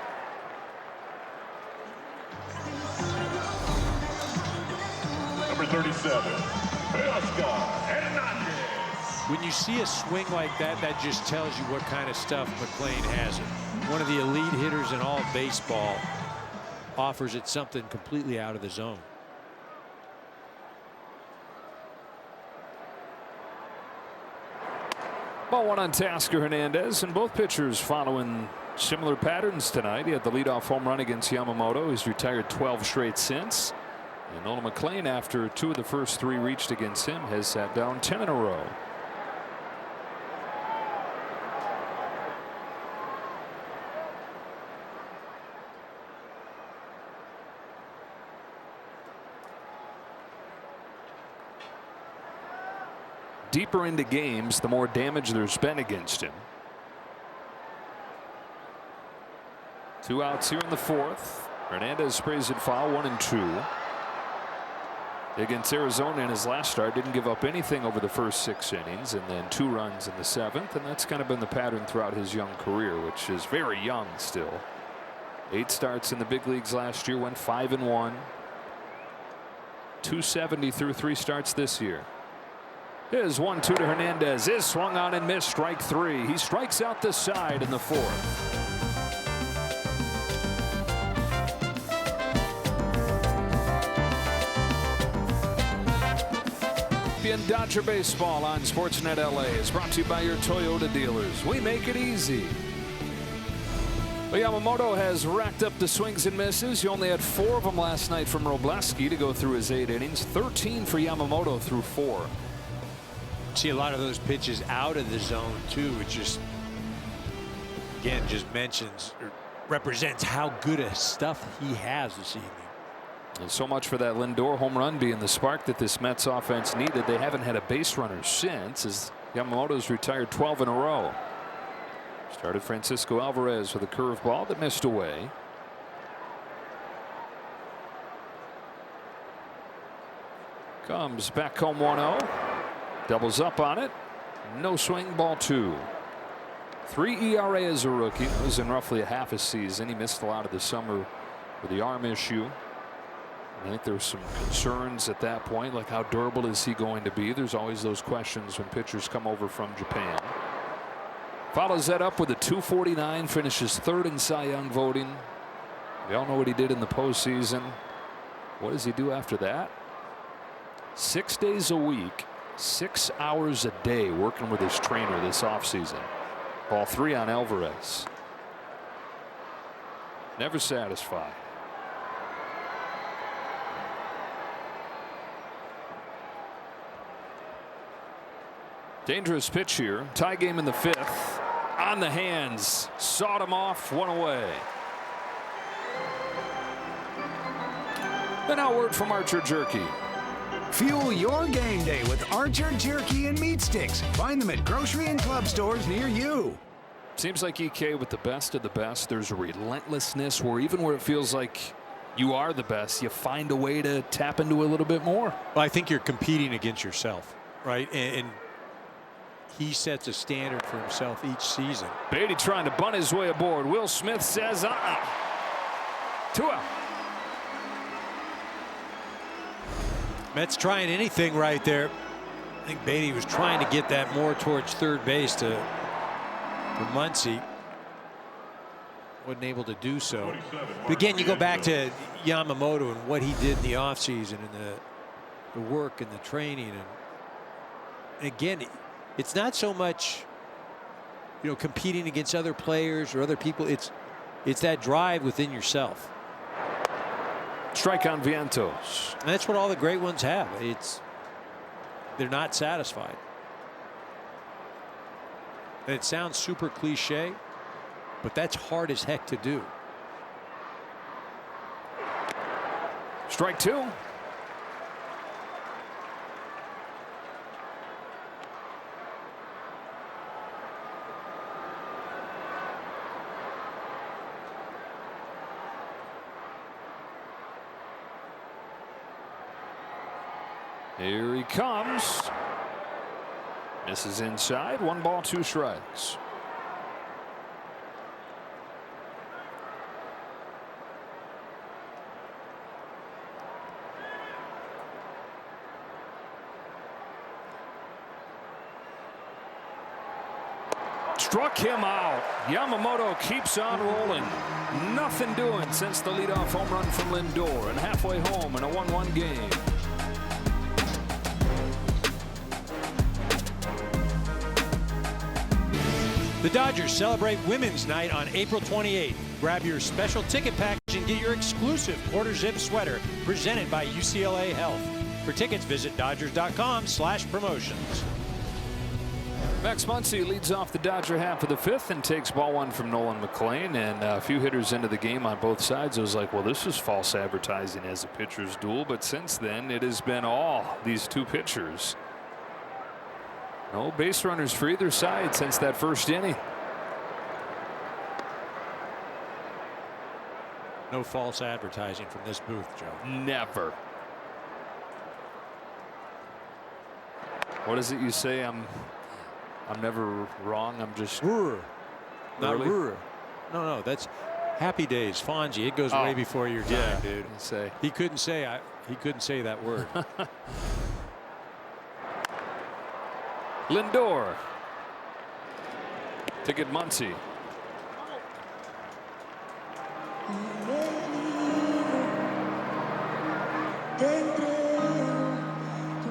Number 37, Hernandez. When you see a swing like that, that just tells you what kind of stuff McLean has. One of the elite hitters in all of baseball offers it something completely out of the zone. Ball 1 on Tasker Hernandez, and both pitchers following similar patterns tonight. He had the leadoff home run against Yamamoto. He's retired 12 straight since. And Nolan McLean, after 2 of the first 3 reached against him, has sat down 10 in a row. Deeper into games, the more damage there's been against him. 2 outs here in the 4th. Hernandez sprays it foul, 1-2. Against Arizona in his last start, didn't give up anything over the first 6 innings, and then 2 runs in the 7th, and that's kind of been the pattern throughout his young career, which is very young still. 8 starts in the big leagues last year, went 5-1. 270 through 3 starts this year. Here's 1-2 to Hernandez. Is swung on and missed, strike 3. He strikes out the side in the 4th. Dodger Baseball on Sportsnet LA is brought to you by your Toyota dealers. We make it easy. Well, Yamamoto has racked up the swings and misses. He only had 4 of them last night from Robleski to go through his 8 innings. 13 for Yamamoto through 4. See a lot of those pitches out of the zone too, which just again just mentions or represents how good a stuff he has this evening. And so much for that Lindor home run being the spark that this Mets offense needed. They haven't had a base runner since, as Yamamoto's retired 12 in a row. Started Francisco Alvarez with a curveball that missed away. Comes back home 1-0. Doubles up on it. No swing, ball 2. 3 ERA as a rookie. It was in roughly a half a season. He missed a lot of the summer with the arm issue. I think there were some concerns at that point, like how durable is he going to be? There's always those questions when pitchers come over from Japan. Follows that up with a .249, finishes 3rd in Cy Young voting. We all know what he did in the postseason. What does he do after that? 6 days a week, 6 hours a day working with his trainer this offseason. Ball 3 on Alvarez. Never satisfied. Dangerous pitch here. Tie game in the 5th. On the hands. Sawed him off. 1 away. And now word from Archer Jerky. Fuel your game day with Archer Jerky and Meat Sticks. Find them at grocery and club stores near you. Seems like EK with the best of the best. There's a relentlessness where even where it feels like you are the best, you find a way to tap into a little bit more. Well, I think you're competing against yourself, right? And he sets a standard for himself each season. Beatty trying to bunt his way aboard. Will Smith says, 2 out. Mets trying anything right there. I think Beatty was trying to get that more towards third base to Muncy. Wasn't able to do so. But again, you go back to Yamamoto and what he did in the offseason and the work and the training. And again, it's not so much, competing against other players or other people. It's that drive within yourself. Strike on Vientos. And that's what all the great ones have. They're not satisfied. And it sounds super cliche, but that's hard as heck to do. Strike 2. Here he comes. Misses inside. 1 ball, 2 strikes. Struck him out. Yamamoto keeps on rolling. Nothing doing since the leadoff home run from Lindor, and halfway home in a 1-1 game. The Dodgers celebrate Women's Night on April 28th. Grab your special ticket package and get your exclusive quarter zip sweater presented by UCLA Health. For tickets, visit Dodgers.com/promotions. Max Muncy leads off the Dodger half of the 5th and takes ball 1 from Nolan McLean, and a few hitters into the game on both sides. It was like, well, this is false advertising as a pitcher's duel, but since then it has been all these 2 pitchers. No base runners for either side since that first inning. No false advertising from this booth, Joe. Never. What is it you say? I'm never wrong. I'm just Not early? Ruhr. No, that's Happy Days, Fonzie. It goes way before your time, dude. He couldn't say that word. Lindor to get Muncy.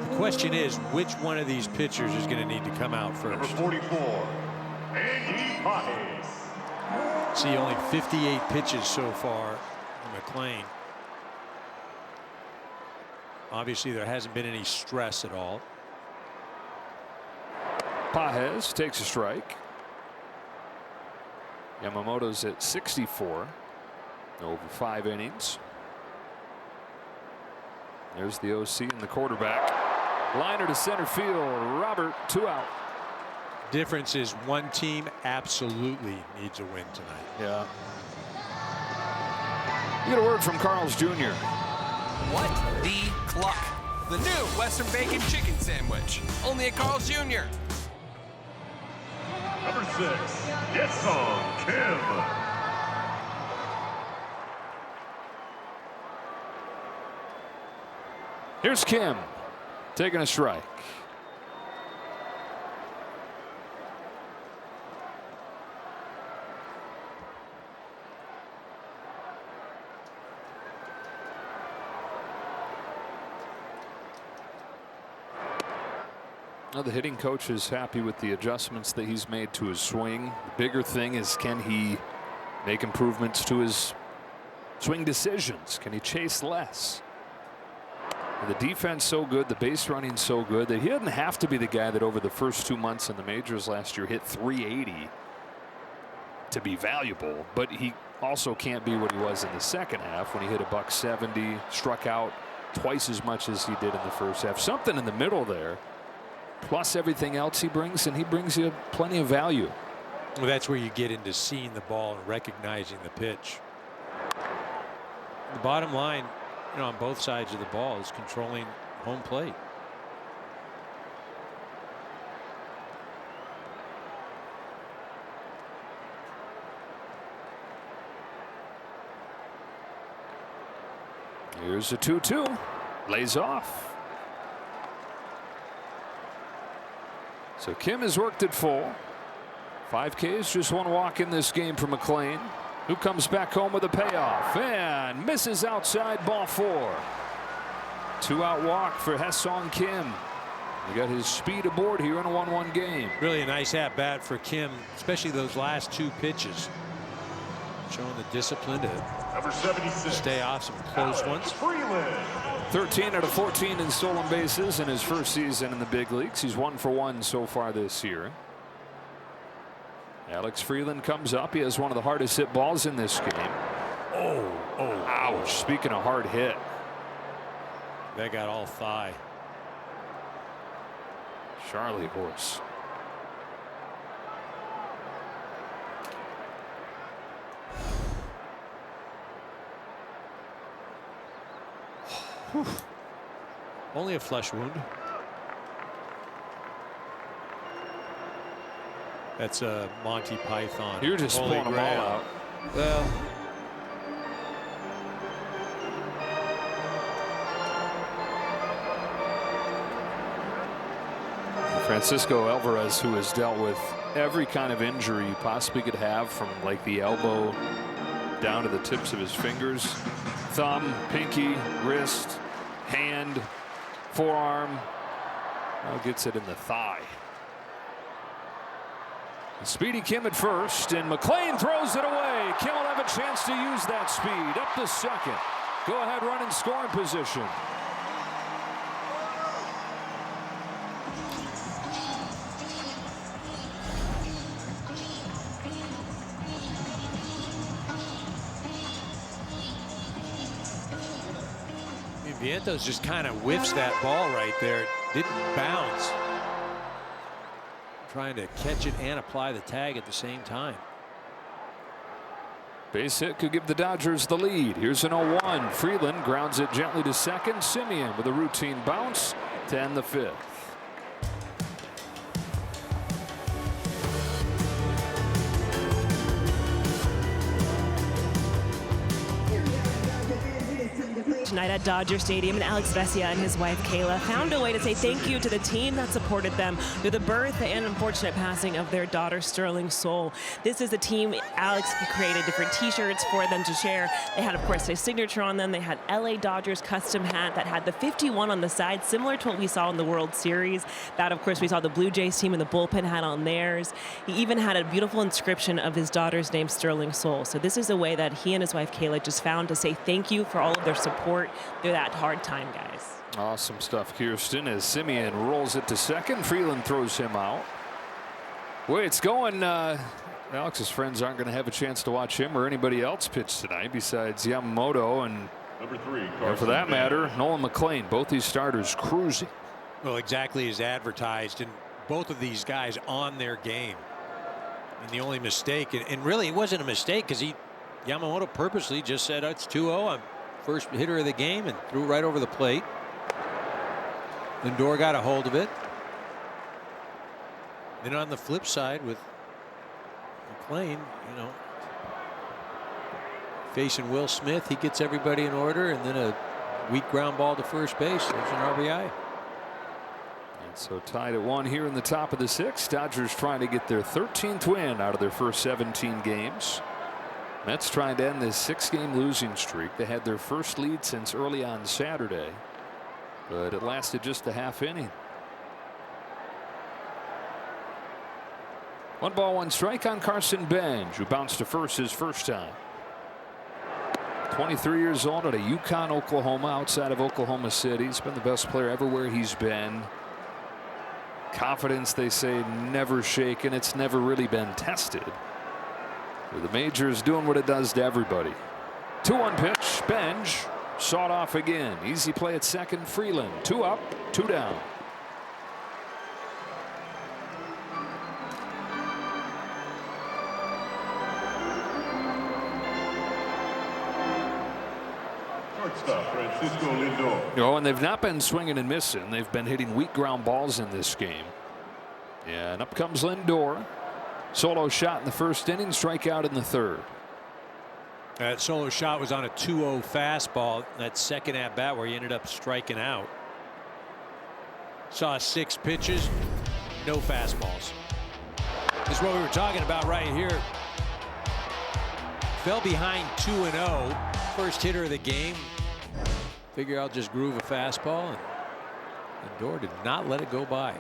The question is, which one of these pitchers is going to need to come out Number first? 44, Andy Pajes. See, only 58 pitches so far from McLean. Obviously, there hasn't been any stress at all. Pajes takes a strike. Yamamoto's at 64 over 5 innings. There's the OC and the quarterback. Liner to center field. Robert, 2 out. Difference is one team absolutely needs a win tonight. Yeah. You get a word from Carl's Jr. What the cluck? The new Western Bacon Chicken Sandwich. Only at Carl's Jr. Number 6, Yesong Kim. Here's Kim taking a strike. Now the hitting coach is happy with the adjustments that he's made to his swing. The bigger thing is, can he make improvements to his swing decisions? Can he chase less? The defense so good, the base running so good that he doesn't have to be the guy that over the first 2 months in the majors last year hit 380 to be valuable, but he also can't be what he was in the second half when he hit a .170, struck out twice as much as he did in the first half. Something in the middle there, plus everything else he brings, and he brings you plenty of value. Well, that's where you get into seeing the ball and recognizing the pitch. The bottom line, on both sides of the ball, is controlling home plate. Here's a 2-2. Lays off. So Kim has worked it full. 5 Ks, just 1 walk in this game for McLean, who comes back home with a payoff and misses outside, ball 4. 2-out walk for Haesong Kim. He got his speed aboard here in a 1-1 game. Really a nice at bat for Kim, especially those last 2 pitches. Showing the discipline to Number 76, stay off some close ones. Freeland. 13 out of 14 in stolen bases in his first season in the big leagues. He's 1 for 1 so far this year. Alex Freeland comes up. He has one of the hardest hit balls in this game. Ouch. Speaking of hard hit. That got all thigh. Charlie horse. Only a flesh wound. That's a Monty Python. You're just Holy pulling them all Grail. out. Well, Francisco Alvarez, who has dealt with every kind of injury you possibly could have, from like the elbow down to the tips of his fingers, thumb, pinky, wrist, hand, forearm. Now gets it in the thigh. Speedy Kim at first, and McLean throws it away. Kim will have a chance to use that speed. Up to second. Go ahead, run in scoring position. Vientos just kind of whiffs that ball right there. Didn't bounce. Trying to catch it and apply the tag at the same time. Base hit could give the Dodgers the lead. Here's an 0-1. Freeland grounds it gently to second. Simeon with a routine bounce to end the 5th. Tonight at Dodger Stadium, and Alex Vesia and his wife Kayla found a way to say thank you to the team that supported them through the birth and unfortunate passing of their daughter Sterling Soul. This is the team. Alex created different t-shirts for them to share. They had, of course, a signature on them. They had LA Dodgers custom hat that had the 51 on the side, similar to what we saw in the World Series. That, of course, we saw the Blue Jays team in the bullpen had on theirs. He even had a beautiful inscription of his daughter's name, Sterling Soul. So this is a way that he and his wife Kayla just found to say thank you for all of their support through that hard time, guys. Awesome stuff, Kirsten, as Simeon rolls it to second. Freeland throws him out. Way it's going, Alex's friends aren't going to have a chance to watch him or anybody else pitch tonight besides Yamamoto and Number 3, And for that matter, Nolan McLean, both these starters cruising. Well, exactly as advertised, and both of these guys on their game. And the only mistake, and really it wasn't a mistake, because Yamamoto purposely just said, oh, it's 2-0. I'm first hitter of the game, and threw it right over the plate. Lindor got a hold of it. Then on the flip side with McLean, facing Will Smith, he gets everybody in order, and then a weak ground ball to first base. There's an RBI. And so tied at 1 here in the top of the 6th. Dodgers trying to get their 13th win out of their first 17 games. Mets trying to end this 6-game losing streak. They had their first lead since early on Saturday, but it lasted just a half inning. 1 ball, 1 strike on Carson Benj, who bounced to first his first time. 23 years old out of Yukon, Oklahoma, outside of Oklahoma City. He's been the best player everywhere he's been. Confidence, they say, never shaken. It's never really been tested. With the majors doing what it does to everybody. 2-1 pitch. Benj sawed off again. Easy play at second. Freeland 2 up, 2 down. Shortstop, Francisco Lindor. Oh, and they've not been swinging and missing. They've been hitting weak ground balls in this game. Yeah, and up comes Lindor. Solo shot in the first inning, strikeout in the third. That solo shot was on a 2-0 fastball. That second at bat where he ended up striking out. Saw 6 pitches, no fastballs. This is what we were talking about right here. Fell behind 2-0. First hitter of the game. Figure I'll just groove a fastball, and Lindor did not let it go by.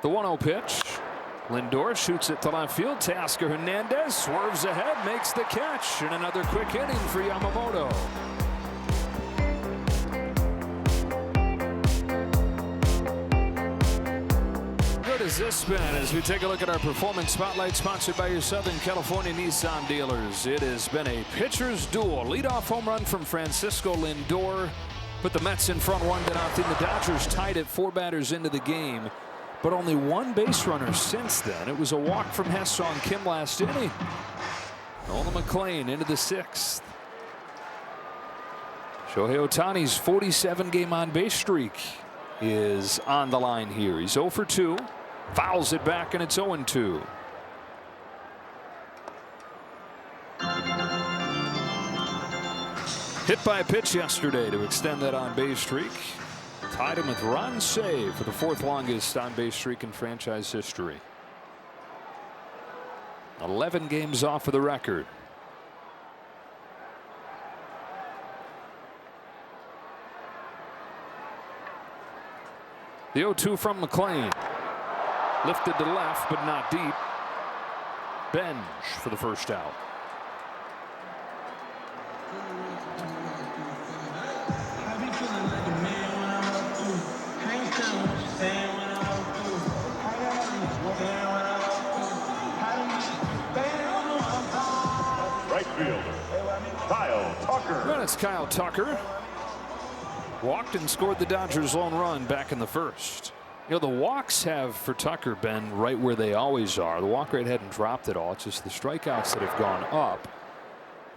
The 1-0 pitch. Lindor shoots it to left field. Tasker Hernandez swerves ahead, makes the catch, and another quick inning for Yamamoto. Good has this been as we take a look at our Performance Spotlight, sponsored by your Southern California Nissan dealers. It has been a pitcher's duel. Leadoff home run from Francisco Lindor put the Mets in front 1-0. The Dodgers tied it 4 batters into the game, but only 1 base runner since then. It was a walk from Ha-Seong Kim last inning. Nolan McLean into the 6th. Shohei Ohtani's 47-game on-base streak is on the line here. He's 0 for 2. Fouls it back, and it's 0-2. Hit by a pitch yesterday to extend that on-base streak. Tied him with Ron Cey for the 4th longest on-base streak in franchise history. 11 games off of the record. The 0-2 from McLean. Lifted to left, but not deep. Benj for the first out. Right fielder, Kyle Tucker. Well, it's Kyle Tucker. Walked and scored the Dodgers' lone run back in the first. You know, the walks have, for Tucker, been right where they always are. The walk rate hadn't dropped at all. It's just the strikeouts that have gone up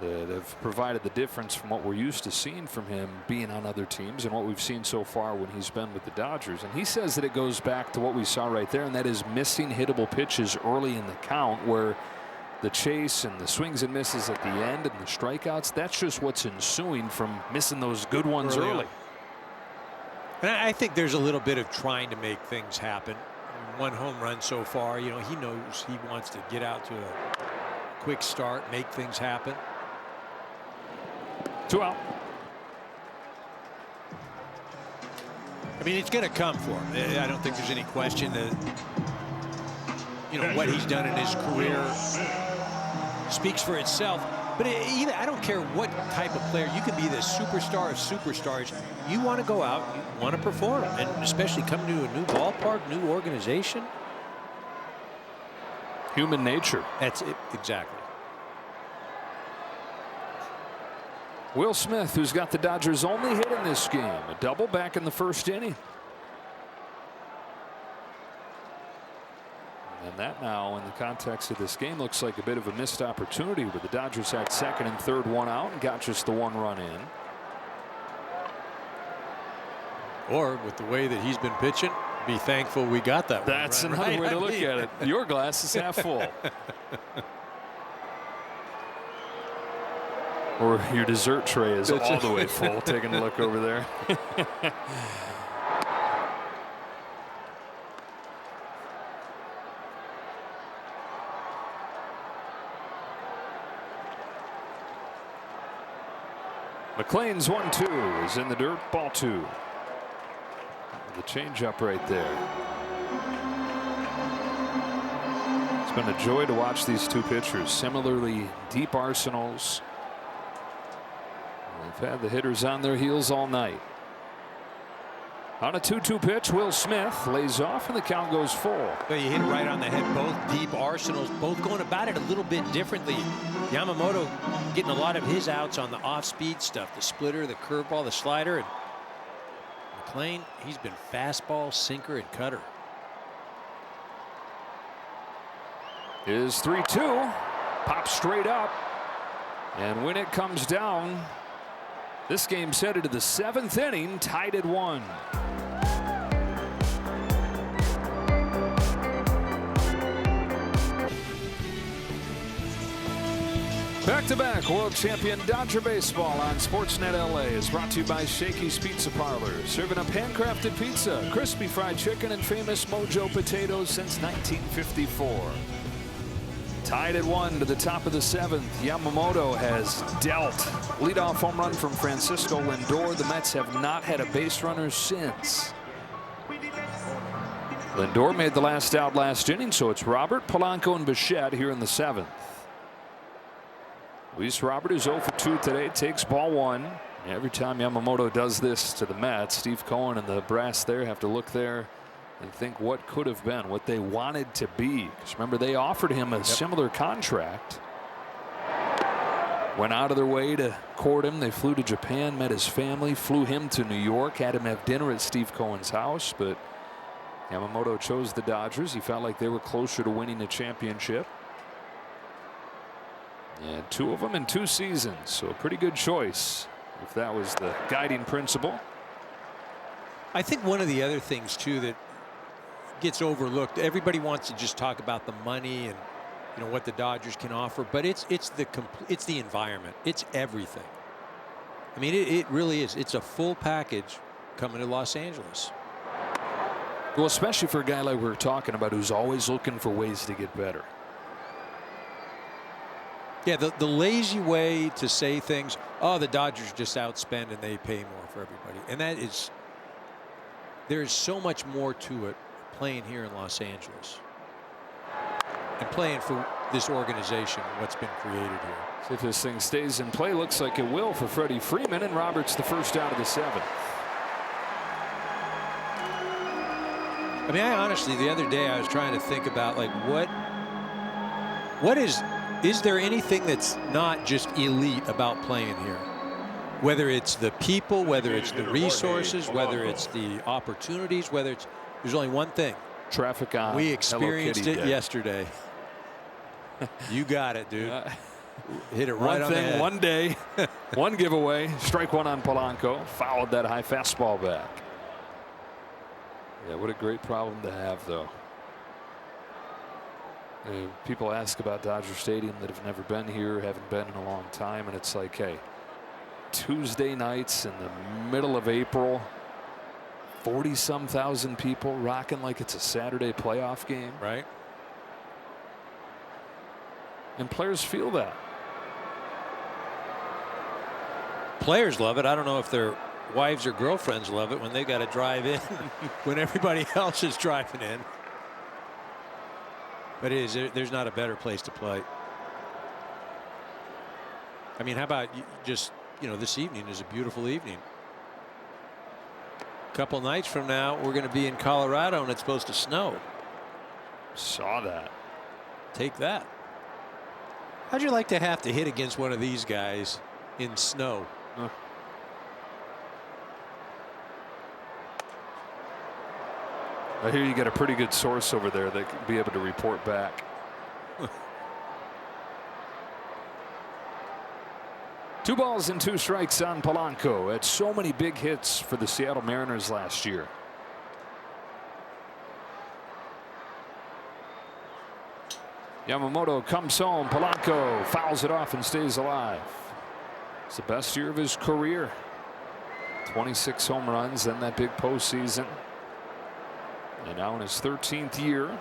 that have provided the difference from what we're used to seeing from him being on other teams and what we've seen so far when he's been with the Dodgers. And he says that it goes back to what we saw right there, and that is missing hittable pitches early in the count, where the chase and the swings and misses at the end and the strikeouts, that's just what's ensuing from missing those good ones early. And I think there's a little bit of trying to make things happen. 1 home run so far. You know, he knows he wants to get out to a quick start, make things happen. 2 out. I mean, it's going to come for him. I don't think there's any question that, you know, what he's done in his career speaks for itself. But even, I don't care what type of player. You can be the superstar of superstars. You want to go out, you want to perform, and especially come to a new ballpark, new organization. Human nature. That's it. Exactly. Will Smith, who's got the Dodgers' only hit in this game, a double back in the first inning. And that now, in the context of this game, looks like a bit of a missed opportunity, where the Dodgers had second and third one out and got just the one run in. Or with the way that he's been pitching, be thankful we got that one. That's another way to look at it. Your glass is half full. Or your dessert tray is all the way full. Taking a look over there. McLean's 1-2 is in the dirt. Ball 2. The changeup right there. It's been a joy to watch these two pitchers. Similarly deep arsenals. They've had the hitters on their heels all night. On a 2-2 pitch, Will Smith lays off and the count goes full. Well, you hit it right on the head. Both deep arsenals, both going about it a little bit differently. Yamamoto getting a lot of his outs on the off-speed stuff, the splitter, the curveball, the slider. And McLean, he's been fastball, sinker, and cutter. Is 3-2. Pops straight up. And when it comes down, this game's headed to the 7th inning, tied at 1. Back-to-back world champion Dodger baseball on Sportsnet LA is brought to you by Shakey's Pizza Parlor, serving up handcrafted pizza, crispy fried chicken, and famous Mojo potatoes since 1954. Tied at 1 to the top of the 7th. Yamamoto has dealt. Leadoff home run from Francisco Lindor. The Mets have not had a base runner since. Lindor made the last out last inning, so it's Robert, Polanco, and Bichette here in the 7th. Luis Robert is 0 for 2 today, takes ball 1. Every time Yamamoto does this to the Mets, Steve Cohen and the brass there have to look there and think what could have been, what they wanted to be. Because remember, they offered him a similar contract. Went out of their way to court him. They flew to Japan, met his family, flew him to New York, had him have dinner at Steve Cohen's house. But Yamamoto chose the Dodgers. He felt like they were closer to winning a championship. And 2 of them in 2 seasons, so a pretty good choice if that was the guiding principle. I think one of the other things too that gets overlooked, everybody wants to just talk about the money and what the Dodgers can offer, but it's the environment, it's everything. I mean, it really is. It's a full package coming to Los Angeles. Well, especially for a guy like we were talking about, who's always looking for ways to get better. Yeah, the lazy way to say things, oh, the Dodgers just outspend and they pay more for everybody. And that is, there is so much more to it playing here in Los Angeles and playing for this organization, what's been created here. So if this thing stays in play, looks like it will for Freddie Freeman, and Roberts the first out of the 7th. I mean, I honestly, the other day I was trying to think about, like, what is there anything that's not just elite about playing here? Whether it's the people, whether it's the resources, whether it's the opportunities, there's only one thing. Traffic on. We experienced it yesterday. You got it, dude. Hit it right on the head. One day, one giveaway. Strike 1 on Polanco. Fouled that high fastball back. Yeah, what a great problem to have, though. People ask about Dodger Stadium that have never been here, haven't been in a long time, and it's like, hey, Tuesday nights in the middle of April, 40-some thousand people rocking like it's a Saturday playoff game. Right. And players feel that. Players love it. I don't know if their wives or girlfriends love it when they got to drive in when everybody else is driving in. But there's not a better place to play. I mean, how about just, this evening is a beautiful evening. A couple nights from now, we're going to be in Colorado and it's supposed to snow. Saw that. take that. How'd you like to have to hit against one of these guys in snow? I hear you got a pretty good source over there that could be able to report back. 2 balls and 2 strikes on Polanco. Had so many big hits for the Seattle Mariners last year. Yamamoto comes home. Polanco fouls it off and stays alive. It's the best year of his career. 26 home runs in that big postseason. And now in his 13th year.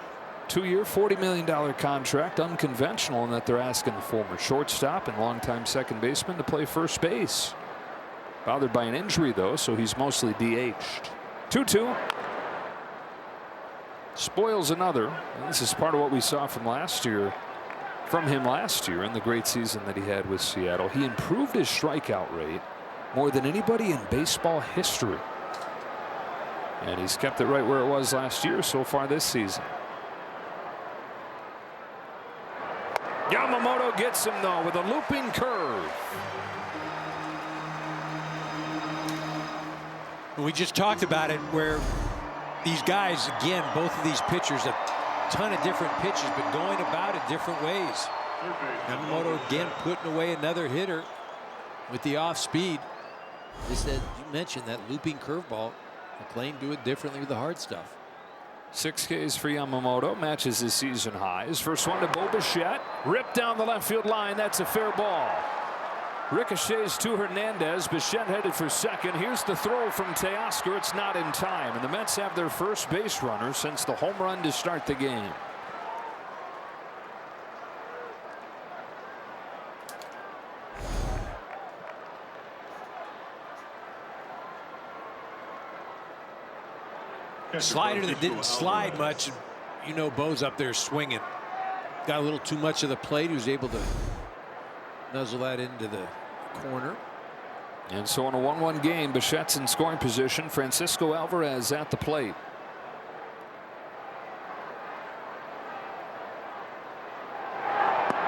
2-year, $40 million contract. Unconventional in that they're asking the former shortstop and longtime second baseman to play first base. Bothered by an injury, though, so he's mostly DH'd. 2-2. Spoils another. And this is part of what we saw from him last year in the great season that he had with Seattle. He improved his strikeout rate more than anybody in baseball history. And he's kept it right where it was last year so far this season. Yamamoto gets him, though, with a looping curve. We just talked about it, where these guys, again, both of these pitchers, a ton of different pitches, but going about it different ways. Yamamoto again putting away another hitter with the off speed. Just that you mentioned, that looping curveball. McLean do it differently with the hard stuff. 6 Ks for Yamamoto, matches his season highs. First one to Bo Bichette, ripped down the left field line. That's a fair ball. Ricochets to Hernandez. Bichette headed for second. Here's the throw from Teoscar. It's not in time, and the Mets have their first base runner since the home run to start the game. Slider that didn't slide much. You know, Bo's up there swinging. Got a little too much of the plate. He was able to nuzzle that into the corner. And so in a 1-1 game, Bichette's in scoring position. Francisco Alvarez at the plate.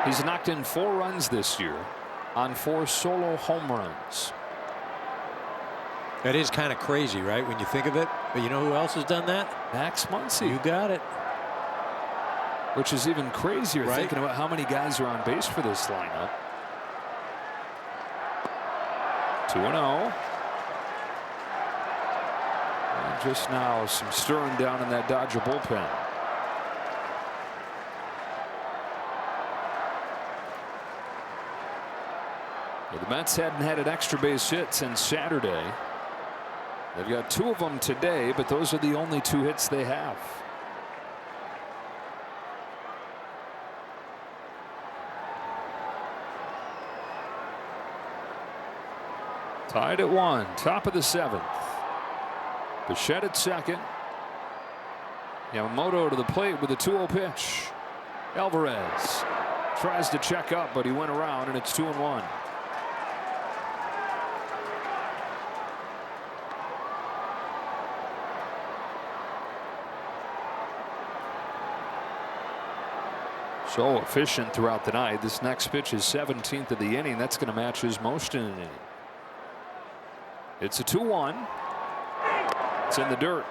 He's knocked in 4 runs this year on 4 solo home runs. That is kind of crazy, right, when you think of it? But you know who else has done that? Max Muncy. You got it. Which is even crazier, right? Thinking about how many guys are on base for this lineup. 2-0. And just now some stirring down in that Dodger bullpen. Well, the Mets hadn't had an extra base hit since Saturday. They've got 2 of them today, but those are the only 2 hits they have. Tied at 1, top of the 7th. Bichette at second. Yamamoto to the plate with a 2-0 pitch. Alvarez tries to check up, but he went around, and it's 2-1. So efficient throughout the night. This next pitch is 17th of the inning. That's going to match his most in an inning. It's a 2-1. It's in the dirt.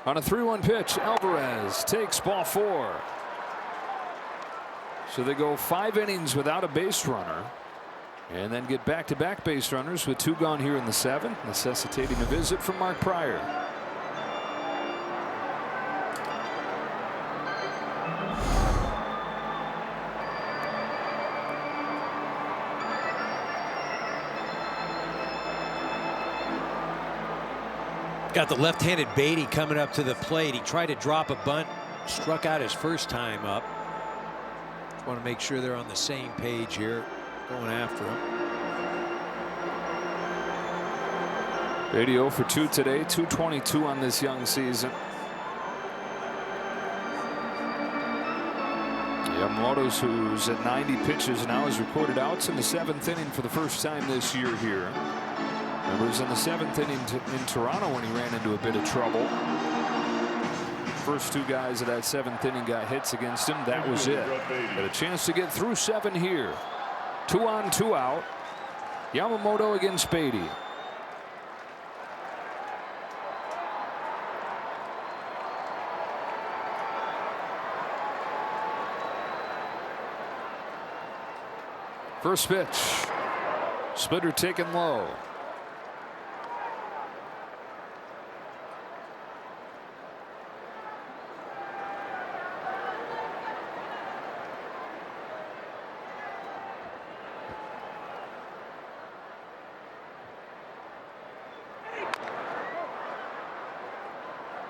On a 3-1 pitch, Alvarez takes ball 4. So they go 5 innings without a base runner, and then get back-to-back base runners with 2 gone here in the 7th, necessitating a visit from Mark Pryor. Got the left-handed Beatty coming up to the plate. He tried to drop a bunt, struck out his first time up. Just want to make sure they're on the same page here, going after him. Beatty 0 for 2 today, 222 on this young season. Yamamoto's, who's at 90 pitches now, has recorded outs in the 7th inning for the first time this year here. Remember, it was in the 7th inning in Toronto when he ran into a bit of trouble. First 2 guys of that 7th inning got hits against him. That was it. Got a chance to get through 7 here. 2 on, 2 out. Yamamoto against Beatty. First pitch. Splitter taken low.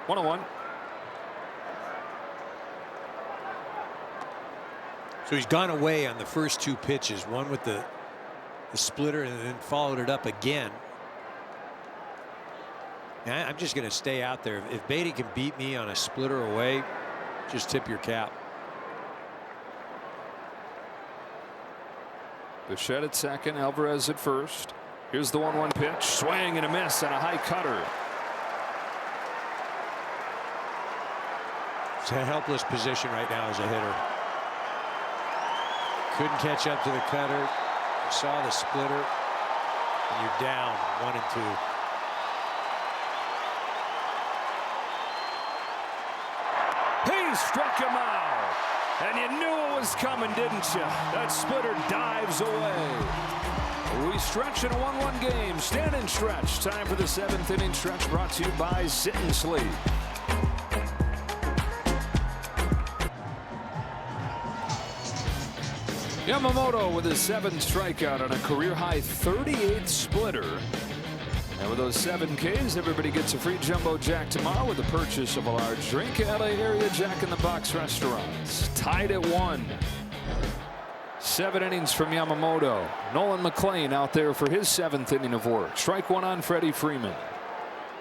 One on one. So he's gone away on the first 2 pitches, one with the splitter and then followed it up again. Now, I'm just going to stay out there. If Beatty can beat me on a splitter away, just tip your cap. Bichette at second, Alvarez at first. Here's the 1-1 pitch. Swing and a miss on a high cutter. It's a helpless position right now as a hitter. Couldn't catch up to the cutter. You saw the splitter, and you're down 1 and 2. He struck him out, and you knew it was coming, didn't you? That splitter dives away. We stretch in a 1-1 game. Stand and stretch. Time for the 7th inning stretch, brought to you by Sit and Sleep. Yamamoto with his 7th strikeout on a career-high 38th splitter. And with those 7 Ks, everybody gets a free Jumbo Jack tomorrow with the purchase of a large drink at LA area Jack in the Box restaurants. Tied at 1. 7 innings from Yamamoto. Nolan McLean out there for his 7th inning of work. Strike 1 on Freddie Freeman.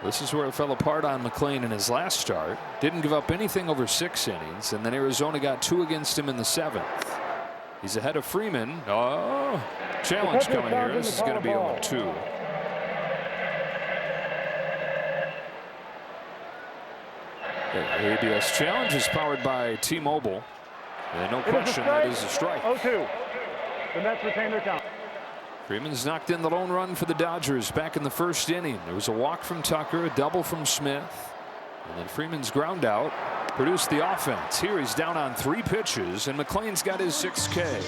This is where it fell apart on McLean in his last start. Didn't give up anything over 6 innings, and then Arizona got 2 against him in the 7th. He's ahead of Freeman. Oh, challenge coming here. This is going to be 0-2. The ABS challenge is powered by T-Mobile. And no question, that is a strike. 0-2. The Mets retain their count. Freeman's knocked in the lone run for the Dodgers back in the 1st inning. There was a walk from Tucker, a double from Smith, and then Freeman's ground out produced the offense. Here he's down on 3 pitches, and McLean's got his 6th K.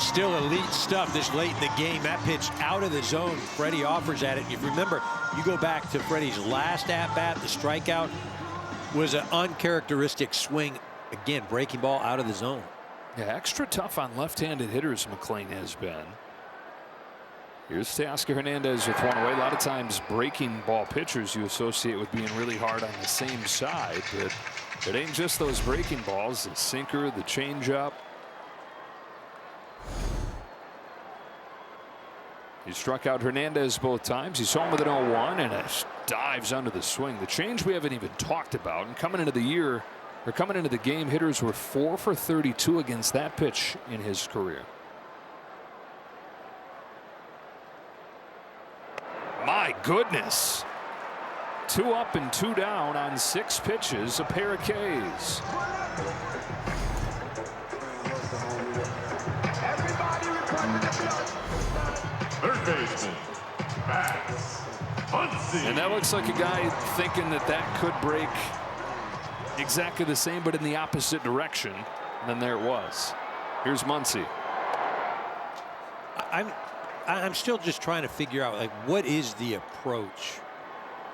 Still elite stuff this late in the game. That pitch out of the zone. Freddie offers at it. If you remember, you go back to Freddie's last at-bat, the strikeout was an uncharacteristic swing. Again, breaking ball out of the zone. Yeah, extra tough on left-handed hitters, McLean has been. Here's Teoscar Hernandez with one away. A lot of times breaking ball pitchers you associate with being really hard on the same side, but it ain't just those breaking balls. The sinker, the changeup. He struck out Hernandez both times. He saw him with an 0-1 and it dives under the swing. The change we haven't even talked about. And coming into the year, or coming into the game, hitters were 4 for 32 against that pitch in his career. My goodness. 2 up and 2 down on 6 pitches, a pair of Ks. Third baseman, Max Muncy. And that looks like a guy thinking that that could break exactly the same, but in the opposite direction. And then there it was. Here's Muncy. I'm still just trying to figure out, like, what is the approach?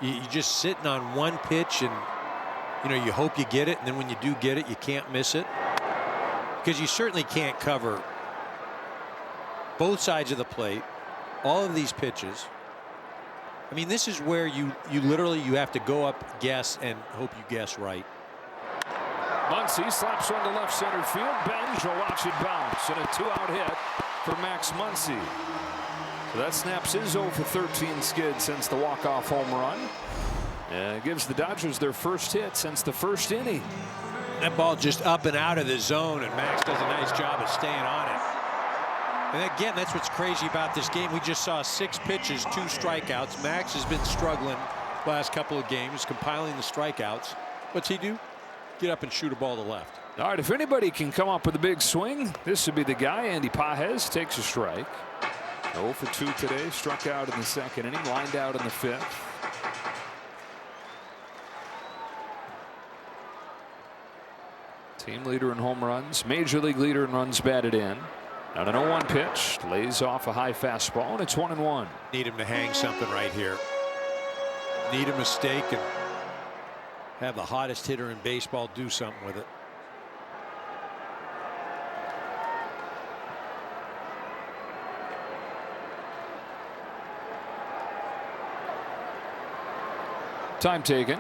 You just sitting on one pitch and, you know, you hope you get it. And then when you do get it, you can't miss it. Because you certainly can't cover both sides of the plate, all of these pitches. I mean, this is where you literally have to go up, guess, and hope you guess right. Muncy slaps one to left center field. Benj will watch it bounce, and a 2-out hit for Max Muncy. So that snaps his 0 for 13 skid since the walk-off home run. And it gives the Dodgers their first hit since the first inning. That ball just up and out of the zone, and Max does a nice job of staying on it. And again, that's what's crazy about this game. We just saw 6 pitches, 2 strikeouts. Max has been struggling the last couple of games, compiling the strikeouts. What's he do? Get up and shoot a ball to left. All right, if anybody can come up with a big swing, this would be the guy. Andy Pages takes a strike. 0 for 2 today. Struck out in the second inning, lined out in the 5th. Team leader in home runs, major league leader in runs batted in. On an 0-1 pitch, lays off a high fastball, and it's 1-1. Need him to hang something right here. Need a mistake and have the hottest hitter in baseball do something with it. Time taken.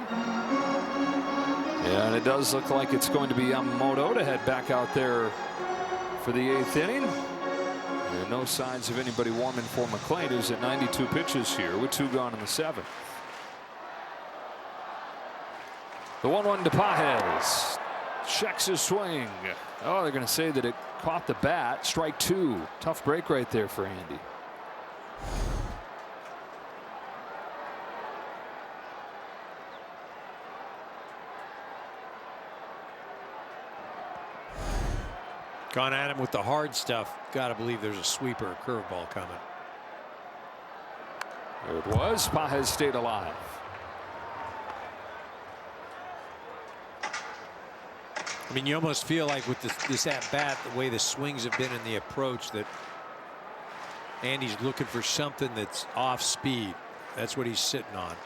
And it does look like it's going to be Yamamoto to head back out there for the 8th inning. And no signs of anybody warming for McLean, who's at 92 pitches here with 2 gone in the 7th. The 1-1 to Pages. Checks his swing. Oh, they're going to say that it caught the bat. Strike 2. Tough break right there for Andy. Gone at him with the hard stuff. Got to believe there's a sweeper, a curveball coming. There it was. Pages stayed alive. I mean, you almost feel like with this at bat, the way the swings have been in the approach, that Andy's looking for something that's off speed. That's what he's sitting on.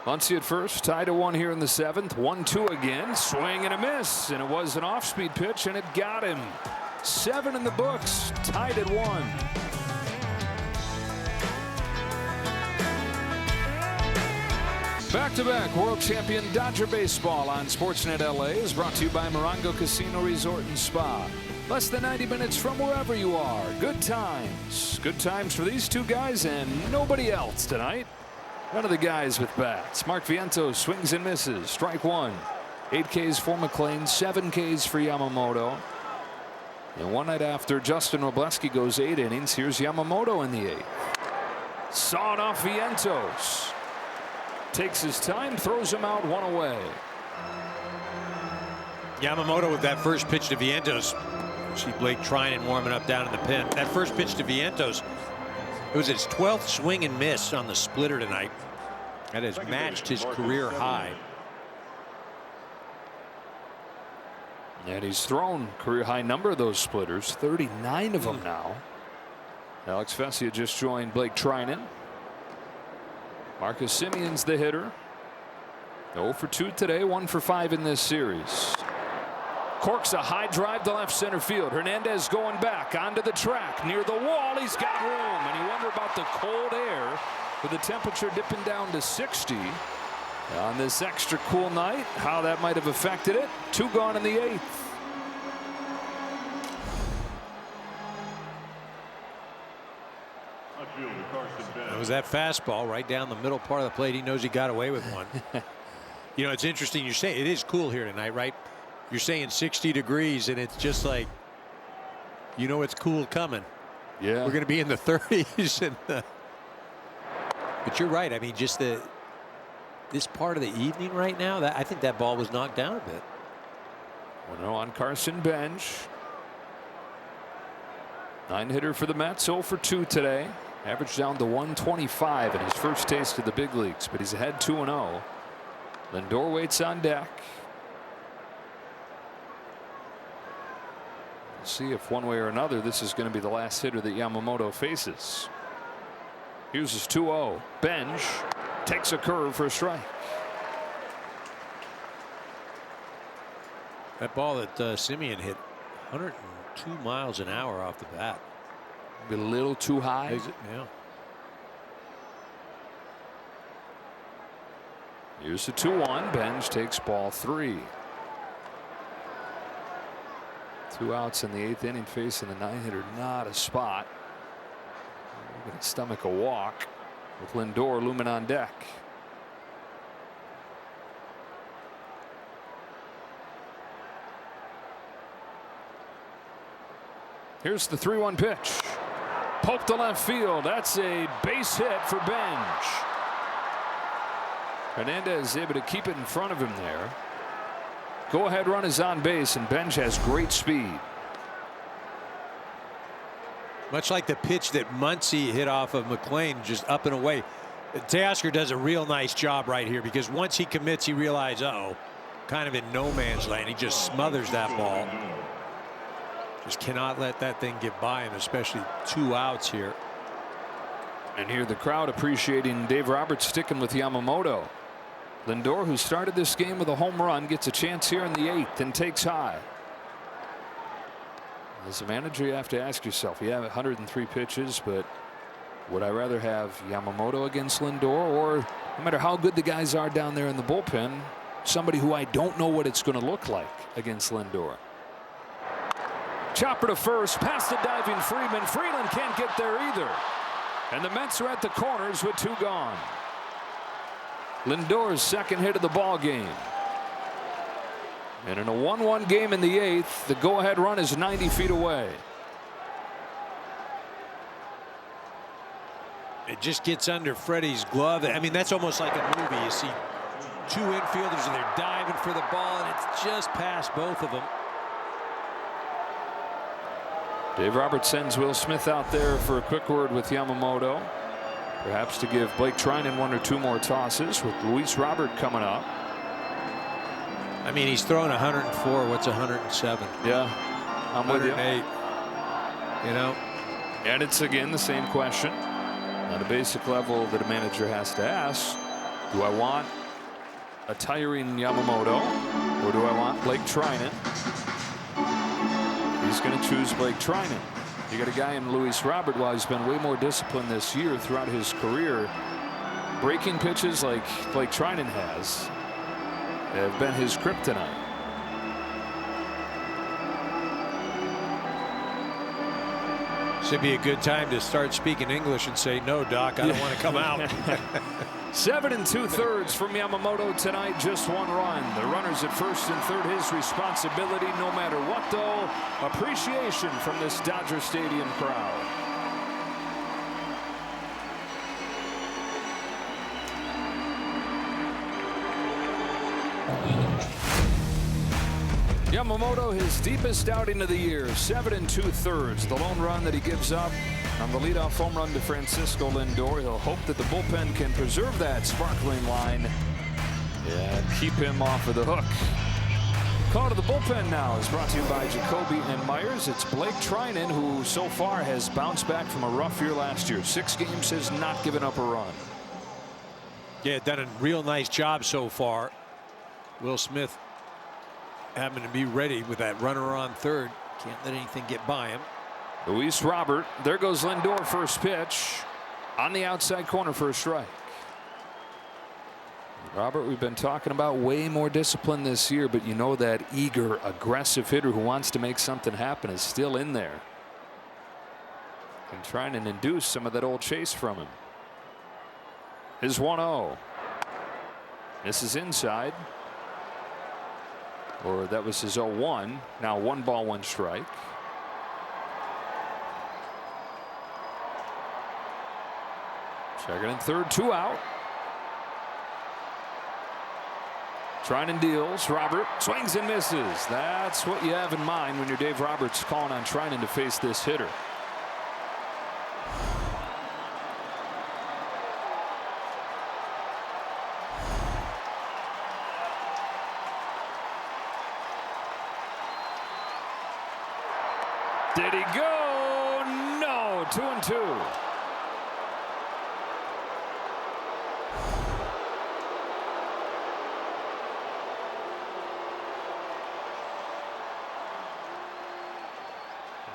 Muncy at first, tied to 1 here in the 7th. 1-2 again. Swing and a miss. And it was an off-speed pitch, and it got him. 7 in the books. Tied at 1. Back-to-back world champion Dodger baseball on Sportsnet LA is brought to you by Morongo Casino Resort and Spa. Less than 90 minutes from wherever you are. Good times. Good times for these 2 guys and nobody else tonight. None of the guys with bats. Mark Vientos swings and misses. Strike 1. 8 Ks for McLean, 7 Ks for Yamamoto. And one night after Justin Robleski goes 8 innings, here's Yamamoto in the 8th. Sawed off Vientos. Takes his time, throws him out, 1 away. Yamamoto with that first pitch to Vientos. See Blake Trinan warming up down in the pen. That first pitch to Vientos, it was his 12th swing and miss on the splitter tonight. That has matched his career high. And he's thrown career high number of those splitters, 39 of them now. Alex Vesia just joined Blake Trinan. Marcus Semion's the hitter. 0 for 2 today, 1 for 5 in this series. Corks a high drive to left center field. Hernandez going back onto the track near the wall. He's got room, and you wonder about the cold air with the temperature dipping down to 60 on this extra cool night. How that might have affected it. 2 gone in the 8th. That was that fastball right down the middle part of the plate. He knows he got away with one. You know, it's interesting. You say it is cool here tonight, right? You're saying 60 degrees, and it's just like, you know, it's cool coming. Yeah, we're going to be in the 30s, and but you're right. I mean, just this part of the evening right now, I think that ball was knocked down a bit. 1-0 on Carson Bench. 9-hitter for the Mets, 0 for 2 today. Averaged down to 125 in his first taste of the big leagues, but he's ahead 2-0. Lindor waits on deck. See if one way or another this is going to be the last hitter that Yamamoto faces. Here's his 2-0. Bench takes a curve for a strike. That ball that Semien hit 102 miles an hour off the bat. Be a little too high. Yeah. Here's the 2-1. Benj takes ball 3. 2 outs in the 8th inning facing the 9-hitter. Not a spot. We're going to stomach a walk with Lindor looming on deck. Here's the 3-1 pitch. Poke to left field. That's a base hit for Benj. Hernandez is able to keep it in front of him there. Go ahead run is on base, and Benj has great speed. Much like the pitch that Muncy hit off of McLean, just up and away. Teoscar does a real nice job right here, because once he commits, he realizes, uh-oh, kind of in no man's land. He just smothers that ball. Just cannot let that thing get by him, especially 2 outs here. And here the crowd appreciating Dave Roberts sticking with Yamamoto. Lindor, who started this game with a home run, gets a chance here in the 8th and takes high. As a manager, you have to ask yourself, you have 103 pitches, but would I rather have Yamamoto against Lindor, or no matter how good the guys are down there in the bullpen, somebody who I don't know what it's going to look like against Lindor? Chopper to first, past the diving Freeman. Freeland can't get there either. And the Mets are at the corners with 2 gone. Lindor's second hit of the ball game. And in a 1-1 game in the 8th, the go-ahead run is 90 feet away. It just gets under Freddie's glove. I mean, that's almost like a movie. You see 2 infielders, and they're diving for the ball, and it's just past both of them. Dave Roberts sends Will Smith out there for a quick word with Yamamoto. Perhaps to give Blake Treinen 1 or 2 more tosses, with Luis Robert coming up. I mean, he's thrown 104. What's 107? Yeah, I'm with you. 108. You know? And it's again the same question on a basic level that a manager has to ask. Do I want a tiring Yamamoto, or do I want Blake Treinen? He's going to choose Blake Treinen. You got a guy in Luis Robert, while he's been way more disciplined this year throughout his career, breaking pitches like Blake Treinen has have been his kryptonite. Should be a good time to start speaking English and say, no, Doc, I don't want to come out. 7 2/3 from Yamamoto tonight, just 1 run. The runners at first and third, his responsibility no matter what, though. Appreciation from this Dodger Stadium crowd. Yamamoto, his deepest outing of the year, 7 2/3. The lone run that he gives up on the leadoff home run to Francisco Lindor. He'll hope that the bullpen can preserve that sparkling line and keep him off of the hook. Call to the bullpen now is brought to you by Jacoby and Myers. It's Blake Treinen, who so far has bounced back from a rough year last year. 6 games, has not given up a run. Yeah, done a real nice job so far. Will Smith having to be ready with that runner on third. Can't let anything get by him. Luis Robert. There goes Lindor, first pitch on the outside corner for a strike. Robert, we've been talking about way more discipline this year, but you know that eager, aggressive hitter who wants to make something happen is still in there and trying to induce some of that old chase from him. His 1-0. This is inside. Or that was his 0-1. Now 1 ball, 1 strike. Second and third, 2 out. Treinen deals. Robert swings and misses. That's what you have in mind when you're Dave Roberts calling on Treinen to face this hitter. Did he go? No. 2-2.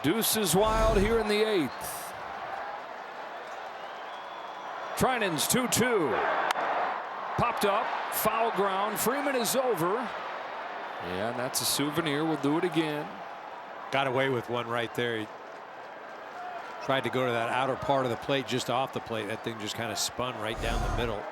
Deuce is wild here in the 8th. Treinen's 2-2. popped up, foul ground. Freeman is over. Yeah, that's a souvenir. We'll do it again. Got away with one right there. He tried to go to that outer part of the plate, just off the plate. That thing just kind of spun right down the middle.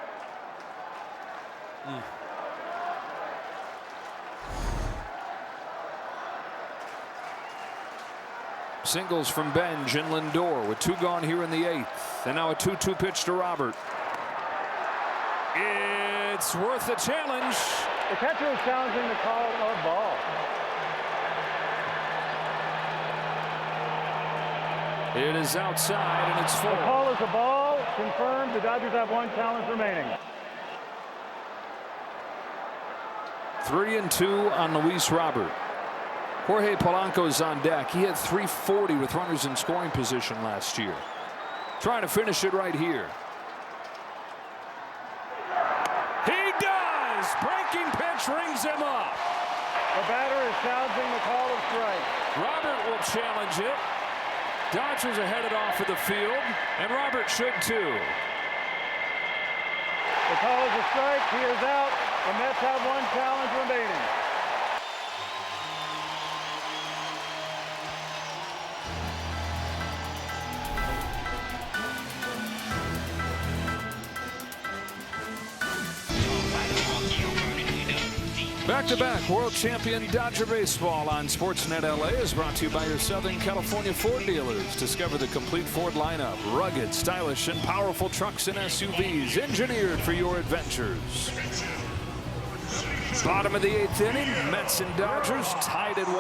Singles from Benj and Lindor with 2 gone here in the 8th. And now a 2-2 pitch to Robert. It's worth a challenge. The catcher is challenging the call of ball. It is outside and it's full. The call is a ball. Confirmed. The Dodgers have 1 challenge remaining. 3-2 on Luis Robert. Jorge Polanco's on deck. He had 340 with runners in scoring position last year. Trying to finish it right here. He does! Breaking pitch rings him up. The batter is challenging the call of strike. Robert will challenge it. Dodgers are headed off of the field, and Robert should too. The call is a strike. He is out. The Mets have 1 challenge remaining. Back-to-back world champion Dodger baseball on Sportsnet LA is brought to you by your Southern California Ford dealers. Discover the complete Ford lineup. Rugged, stylish, and powerful trucks and SUVs engineered for your adventures. Bottom of the 8th inning, Mets and Dodgers tied at 1.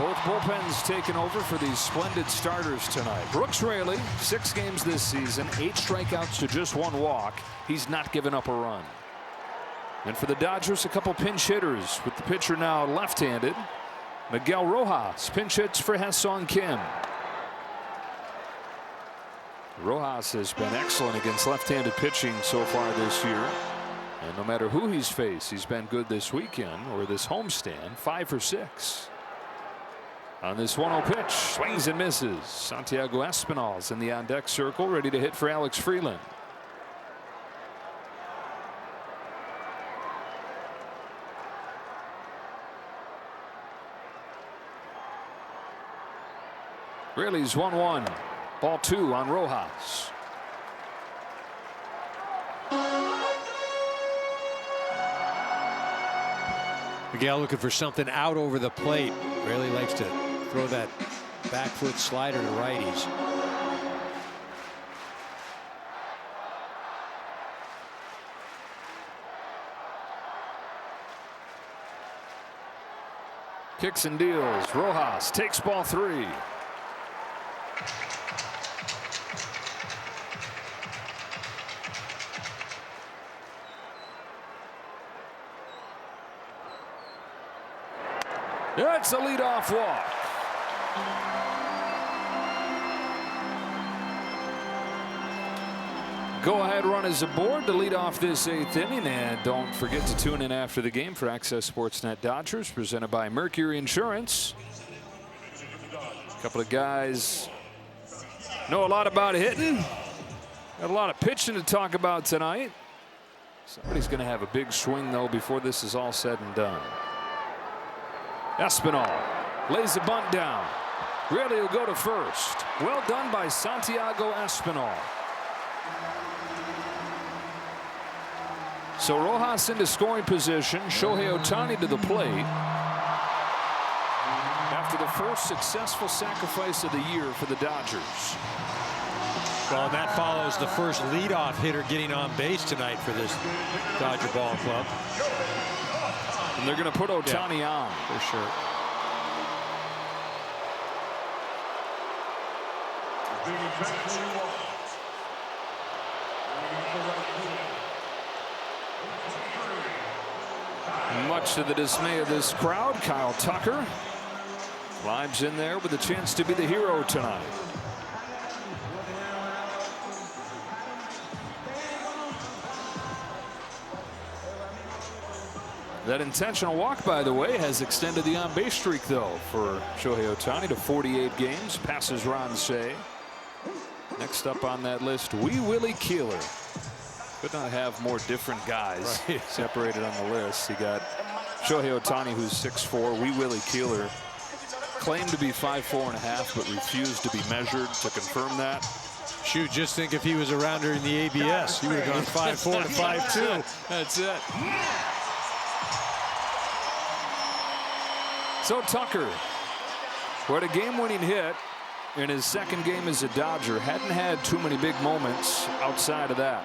Both bullpens taking over for these splendid starters tonight. Brooks Raley, 6 games this season, 8 strikeouts to just 1 walk. He's not given up a run. And for the Dodgers, a couple pinch hitters with the pitcher now left-handed. Miguel Rojas pinch hits for Ha-Seong Kim. Rojas has been excellent against left-handed pitching so far this year. And no matter who he's faced, he's been good this weekend or this homestand, 5 for 6. On this 1-0 pitch, swings and misses. Santiago Espinal's in the on-deck circle, ready to hit for Alex Freeland. Raley's 1-1. Ball 2 on Rojas. Miguel looking for something out over the plate. Raley likes to throw that back foot slider to righties. Kicks and deals. Rojas takes ball 3. That's a leadoff walk. Go-ahead run is aboard to lead off this 8th inning. And don't forget to tune in after the game for Access Sportsnet Dodgers, presented by Mercury Insurance. A couple of guys know a lot about hitting. Got a lot of pitching to talk about tonight. Somebody's going to have a big swing, though, before this is all said and done. Espinal lays the bunt down. Raley will go to first. Well done by Santiago Espinal. So Rojas into scoring position. Shohei Ohtani to the plate. After the first successful sacrifice of the year for the Dodgers. Well, and that follows the first leadoff hitter getting on base tonight for this Dodger ball club. And they're going to put Ohtani on. For sure. Much to the dismay of this crowd, Kyle Tucker climbs in there with a chance to be the hero tonight. That intentional walk, by the way, has extended the on-base streak, though, for Shohei Ohtani to 48 games. Passes Ron Cey. Next up on that list, Wee Willie Keeler. Could not have more different guys separated on the list. You got Shohei Ohtani, who's 6'4", Wee Willie Keeler, claimed to be 5'4.5", but refused to be measured to confirm that. Shoot, just think if he was around during the ABS, he would have gone 5'4" to 5'2". That's it. So Tucker, who had a game-winning hit in his second game as a Dodger, hadn't had too many big moments outside of that.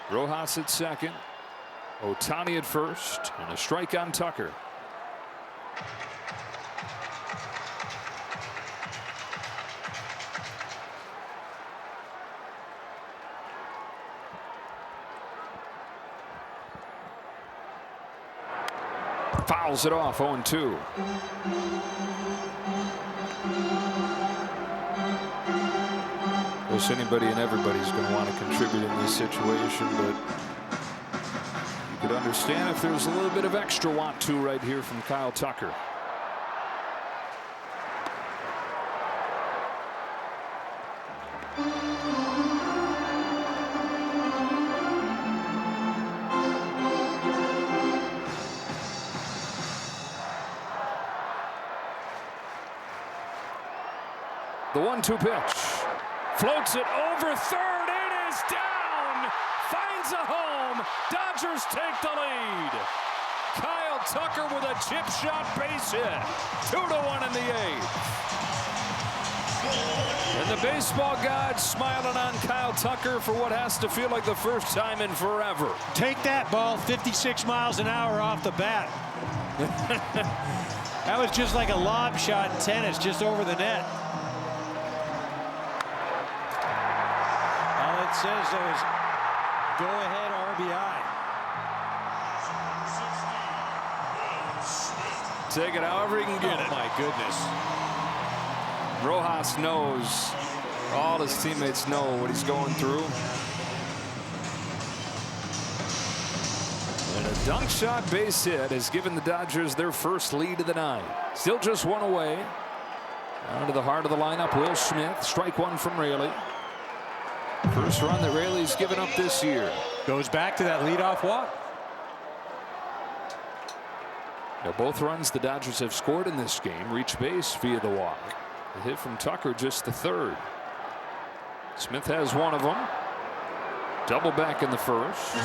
Rojas at second, Ohtani at first, and a strike on Tucker. Fouls it off, 0-2. Of course, anybody and everybody's going to want to contribute in this situation, but you could understand if there's a little bit of extra want to right here from Kyle Tucker. The 1-2 pitch. Floats it over third. It is down. Finds a home. Dodgers take the lead. Kyle Tucker with a chip shot base hit. 2-1 in the eighth. And the baseball gods smiling on Kyle Tucker for what has to feel like the first time in forever. Take that ball 56 miles an hour off the bat. That was just like a lob shot in tennis, just over the net. All it says though is go ahead RBI. Take it however he can get it. Oh my goodness. Rojas knows, all his teammates know what he's going through. And a dunk shot base hit has given the Dodgers their first lead of the night. Still just one away. Down to the heart of the lineup, Will Smith. Strike one from Raley. First run that Raley's given up this year. Goes back to that leadoff walk. Now both runs the Dodgers have scored in this game reach base via the walk. A hit from Tucker, just the third. Smith has one of them. Double back in the first.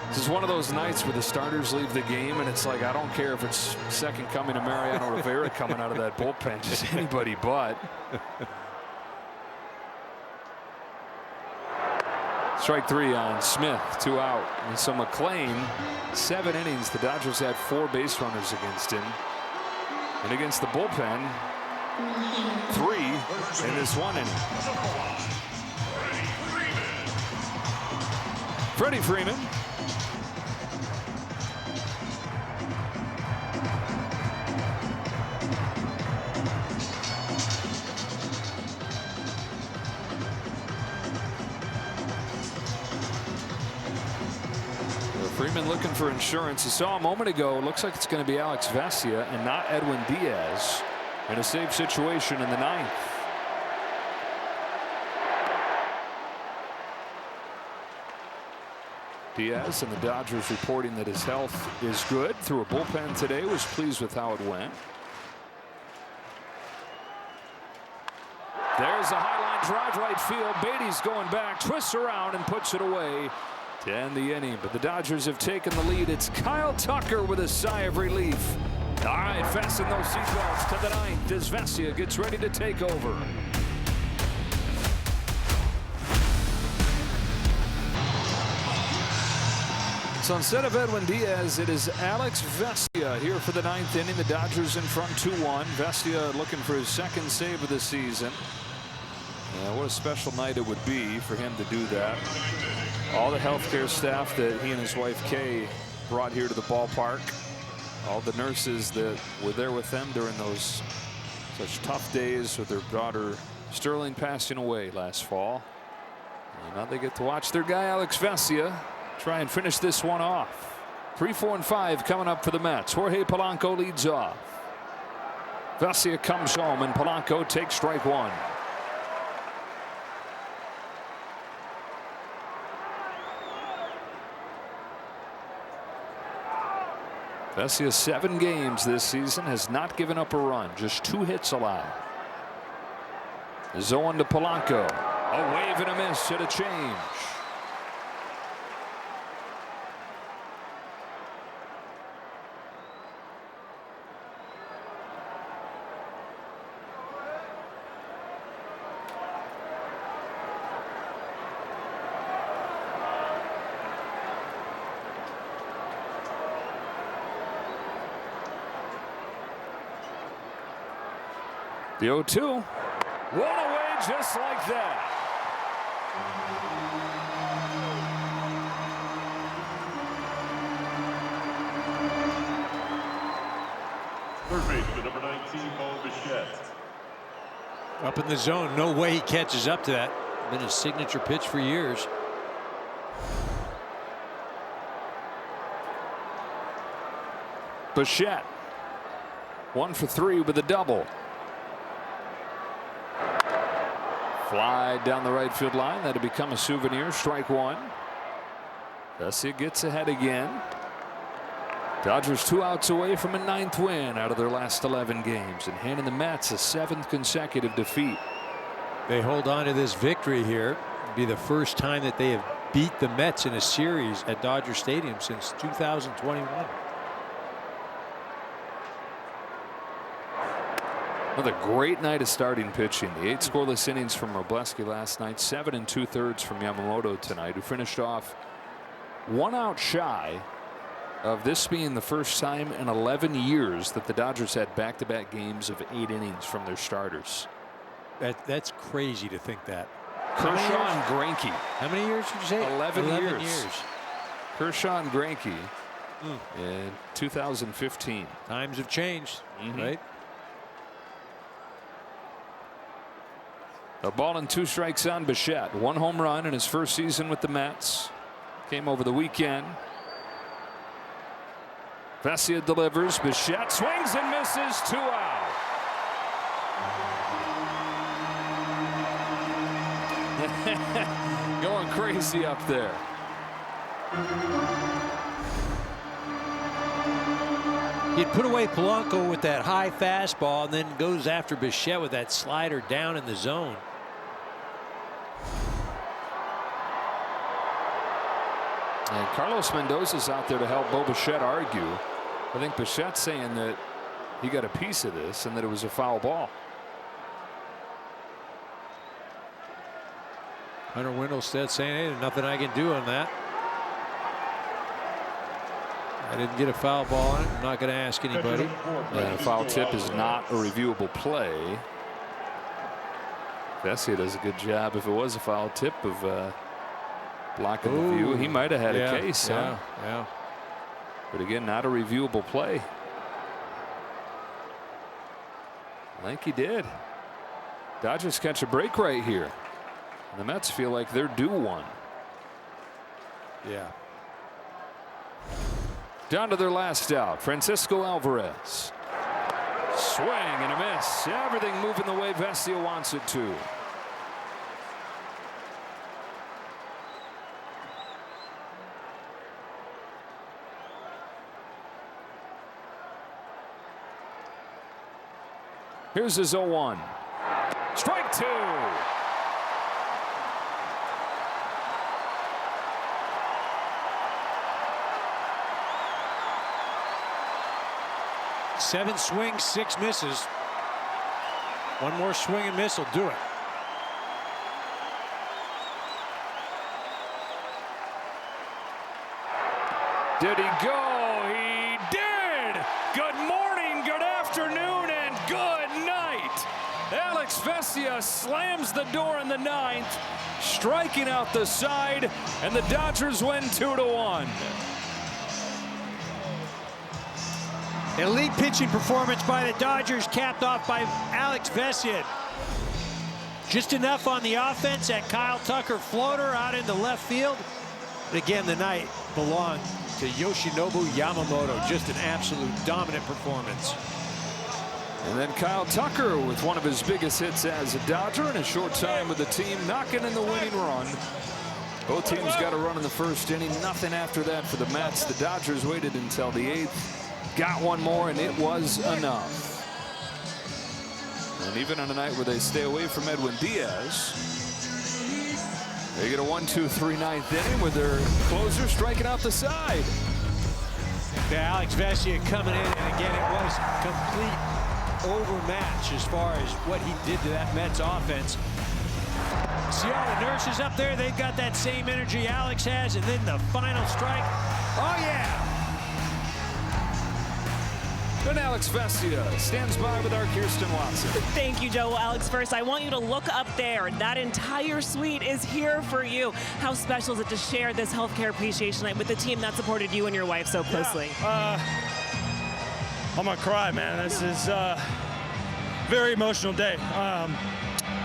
This is one of those nights where the starters leave the game and it's like, I don't care if it's second coming to Mariano Rivera coming out of that bullpen, just anybody but. Strike three on Smith, 2 out. And so McClain, 7 innings. The Dodgers had 4 base runners against him. And against the bullpen, 3 in this 1 inning. Freddie Freeman. Freeman looking for insurance. You saw a moment ago, looks like it's going to be Alex Vesia and not Edwin Diaz in a safe situation in the 9th. Diaz and the Dodgers reporting that his health is good. Through a bullpen today, was pleased with how it went. There's a high line drive right field. Beatty's going back, twists around and puts it away to end the inning. But the Dodgers have taken the lead. It's Kyle Tucker with a sigh of relief. All right, fasten those seatbelts to the 9th as Vesia gets ready to take over. So instead of Edwin Diaz, it is Alex Vesia here for the 9th inning. The Dodgers in front 2-1. Vesia looking for his 2nd save of the season. What a special night it would be for him to do that. All the healthcare staff that he and his wife Kay brought here to the ballpark. All the nurses that were there with them during those such tough days with their daughter Sterling passing away last fall. And now they get to watch their guy Alex Vesia try and finish this one off. 3, 4, and 5 coming up for the Mets. Jorge Polanco leads off. Vesia comes home and Polanco takes strike one. Vesia 7 games this season, has not given up a run, just 2 hits allowed. 0-1 to Polanco. A wave and a miss at a change. The 0-2. One away just like that. Third baseman, number 19, Bo Bichette. Up in the zone. No way he catches up to that. Been his signature pitch for years. Bichette 1 for 3 with a double. Fly down the right field line. That'll become a souvenir. Strike 1. Vesia gets ahead again. Dodgers 2 outs away from a 9th win out of their last 11 games and handing the Mets a 7th consecutive defeat. They hold on to this victory here. It'll be the first time that they have beat the Mets in a series at Dodger Stadium since 2021. Another great night of starting pitching. The 8 scoreless innings from Robleski last night, 7 2/3 from Yamamoto tonight, who finished off 1 out shy of this being the first time in 11 years that the Dodgers had back-to-back games of 8 innings from their starters. That's crazy to think that. Kershaw and Greinke. How many years did you say? 11 years. Kershaw and Greinke in 2015. Times have changed, right? A ball and 2 strikes on Bichette. 1 home run in his first season with the Mets. Came over the weekend. Vesia delivers. Bichette swings and misses. 2 out. Going crazy up there. He'd put away Polanco with that high fastball and then goes after Bichette with that slider down in the zone. And Carlos Mendoza's out there to help Bo Bichette argue. I think Bichette's saying that he got a piece of this and that it was a foul ball. Hunter Windelstead saying, hey, there's nothing I can do on that. I didn't get a foul ball on it. I'm not going to ask anybody. And a foul tip is not a reviewable play. Vesia does a good job if it was a foul tip of blocking the view. He might have had a case. Yeah. But again, not a reviewable play. I think he did. Dodgers catch a break right here. And the Mets feel like they're due one. Yeah. Down to their last out. Francisco Alvarez. Swing and a miss. Everything moving the way Vesia wants it to. Here's his 0-1. Strike 2. Seven swings, 6 misses. One more swing and miss will do it. Did he go? He did. Good morning, good afternoon, and good night. Alex Vesia slams the door in the 9th, striking out the side, and the Dodgers win 2-1. Elite pitching performance by the Dodgers, capped off by Alex Vesia. Just enough on the offense. That Kyle Tucker floater out into left field. But again, the night belonged to Yoshinobu Yamamoto. Just an absolute dominant performance. And then Kyle Tucker with one of his biggest hits as a Dodger in a short time with the team, knocking in the winning run. Both teams got a run in the first inning. Nothing after that for the Mets. The Dodgers waited until the 8th. got one more, and it was enough. And even on a night where they stay away from Edwin Diaz, they get a 1-2-3 ninth inning with their closer striking out the side. Alex Vesia coming in, and again, it was complete overmatch as far as what he did to that Mets offense. See all the nurses up there? They've got that same energy Alex has, and then the final strike. Oh, yeah! And Alex Vesia stands by with our Kirsten Watson. Thank you, Joe. Well, Alex, first, I want you to look up there. That entire suite is here for you. How special is it to share this healthcare appreciation night with the team that supported you and your wife so closely? I'm gonna cry, man. This is a very emotional day.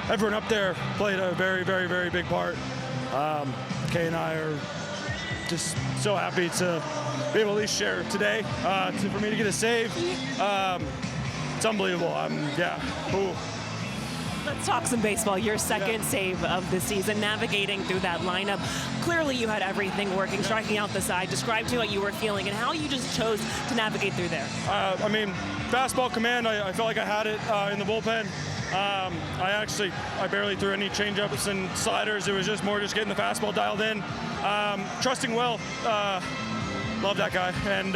Everyone up there played a very, very, very big part. Kay and I are just so happy to be able to at least share today. For me to get a save, it's unbelievable. Yeah. Ooh. Let's talk some baseball. Your second save of the season, navigating through that lineup. Clearly, you had everything working, striking out the side. Describe to me what you were feeling and how you just chose to navigate through there. I mean, fastball command, I felt like I had it in the bullpen. I barely threw any changeups and sliders. It was just more just getting the fastball dialed in. Trusting Will, love that guy. And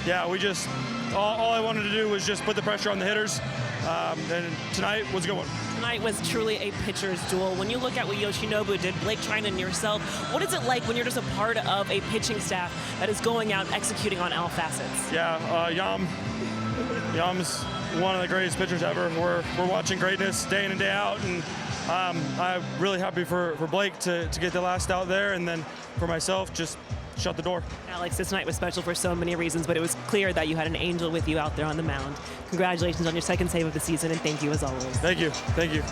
yeah, we just, all I wanted to do was just put the pressure on the hitters. And tonight was a good one. Tonight was truly a pitcher's duel. When you look at what Yoshinobu did, Blake Trinan and yourself, what is it like when you're just a part of a pitching staff that is going out executing on all facets? Yeah, Yam's one of the greatest pitchers ever. We're watching greatness day in and day out, and I'm really happy for Blake to get the last out there, and then for myself, just shut the door. Alex, this night was special for so many reasons, but it was clear that you had an angel with you out there on the mound. Congratulations on your second save of the season, and thank you as always. Thank you. Thank you.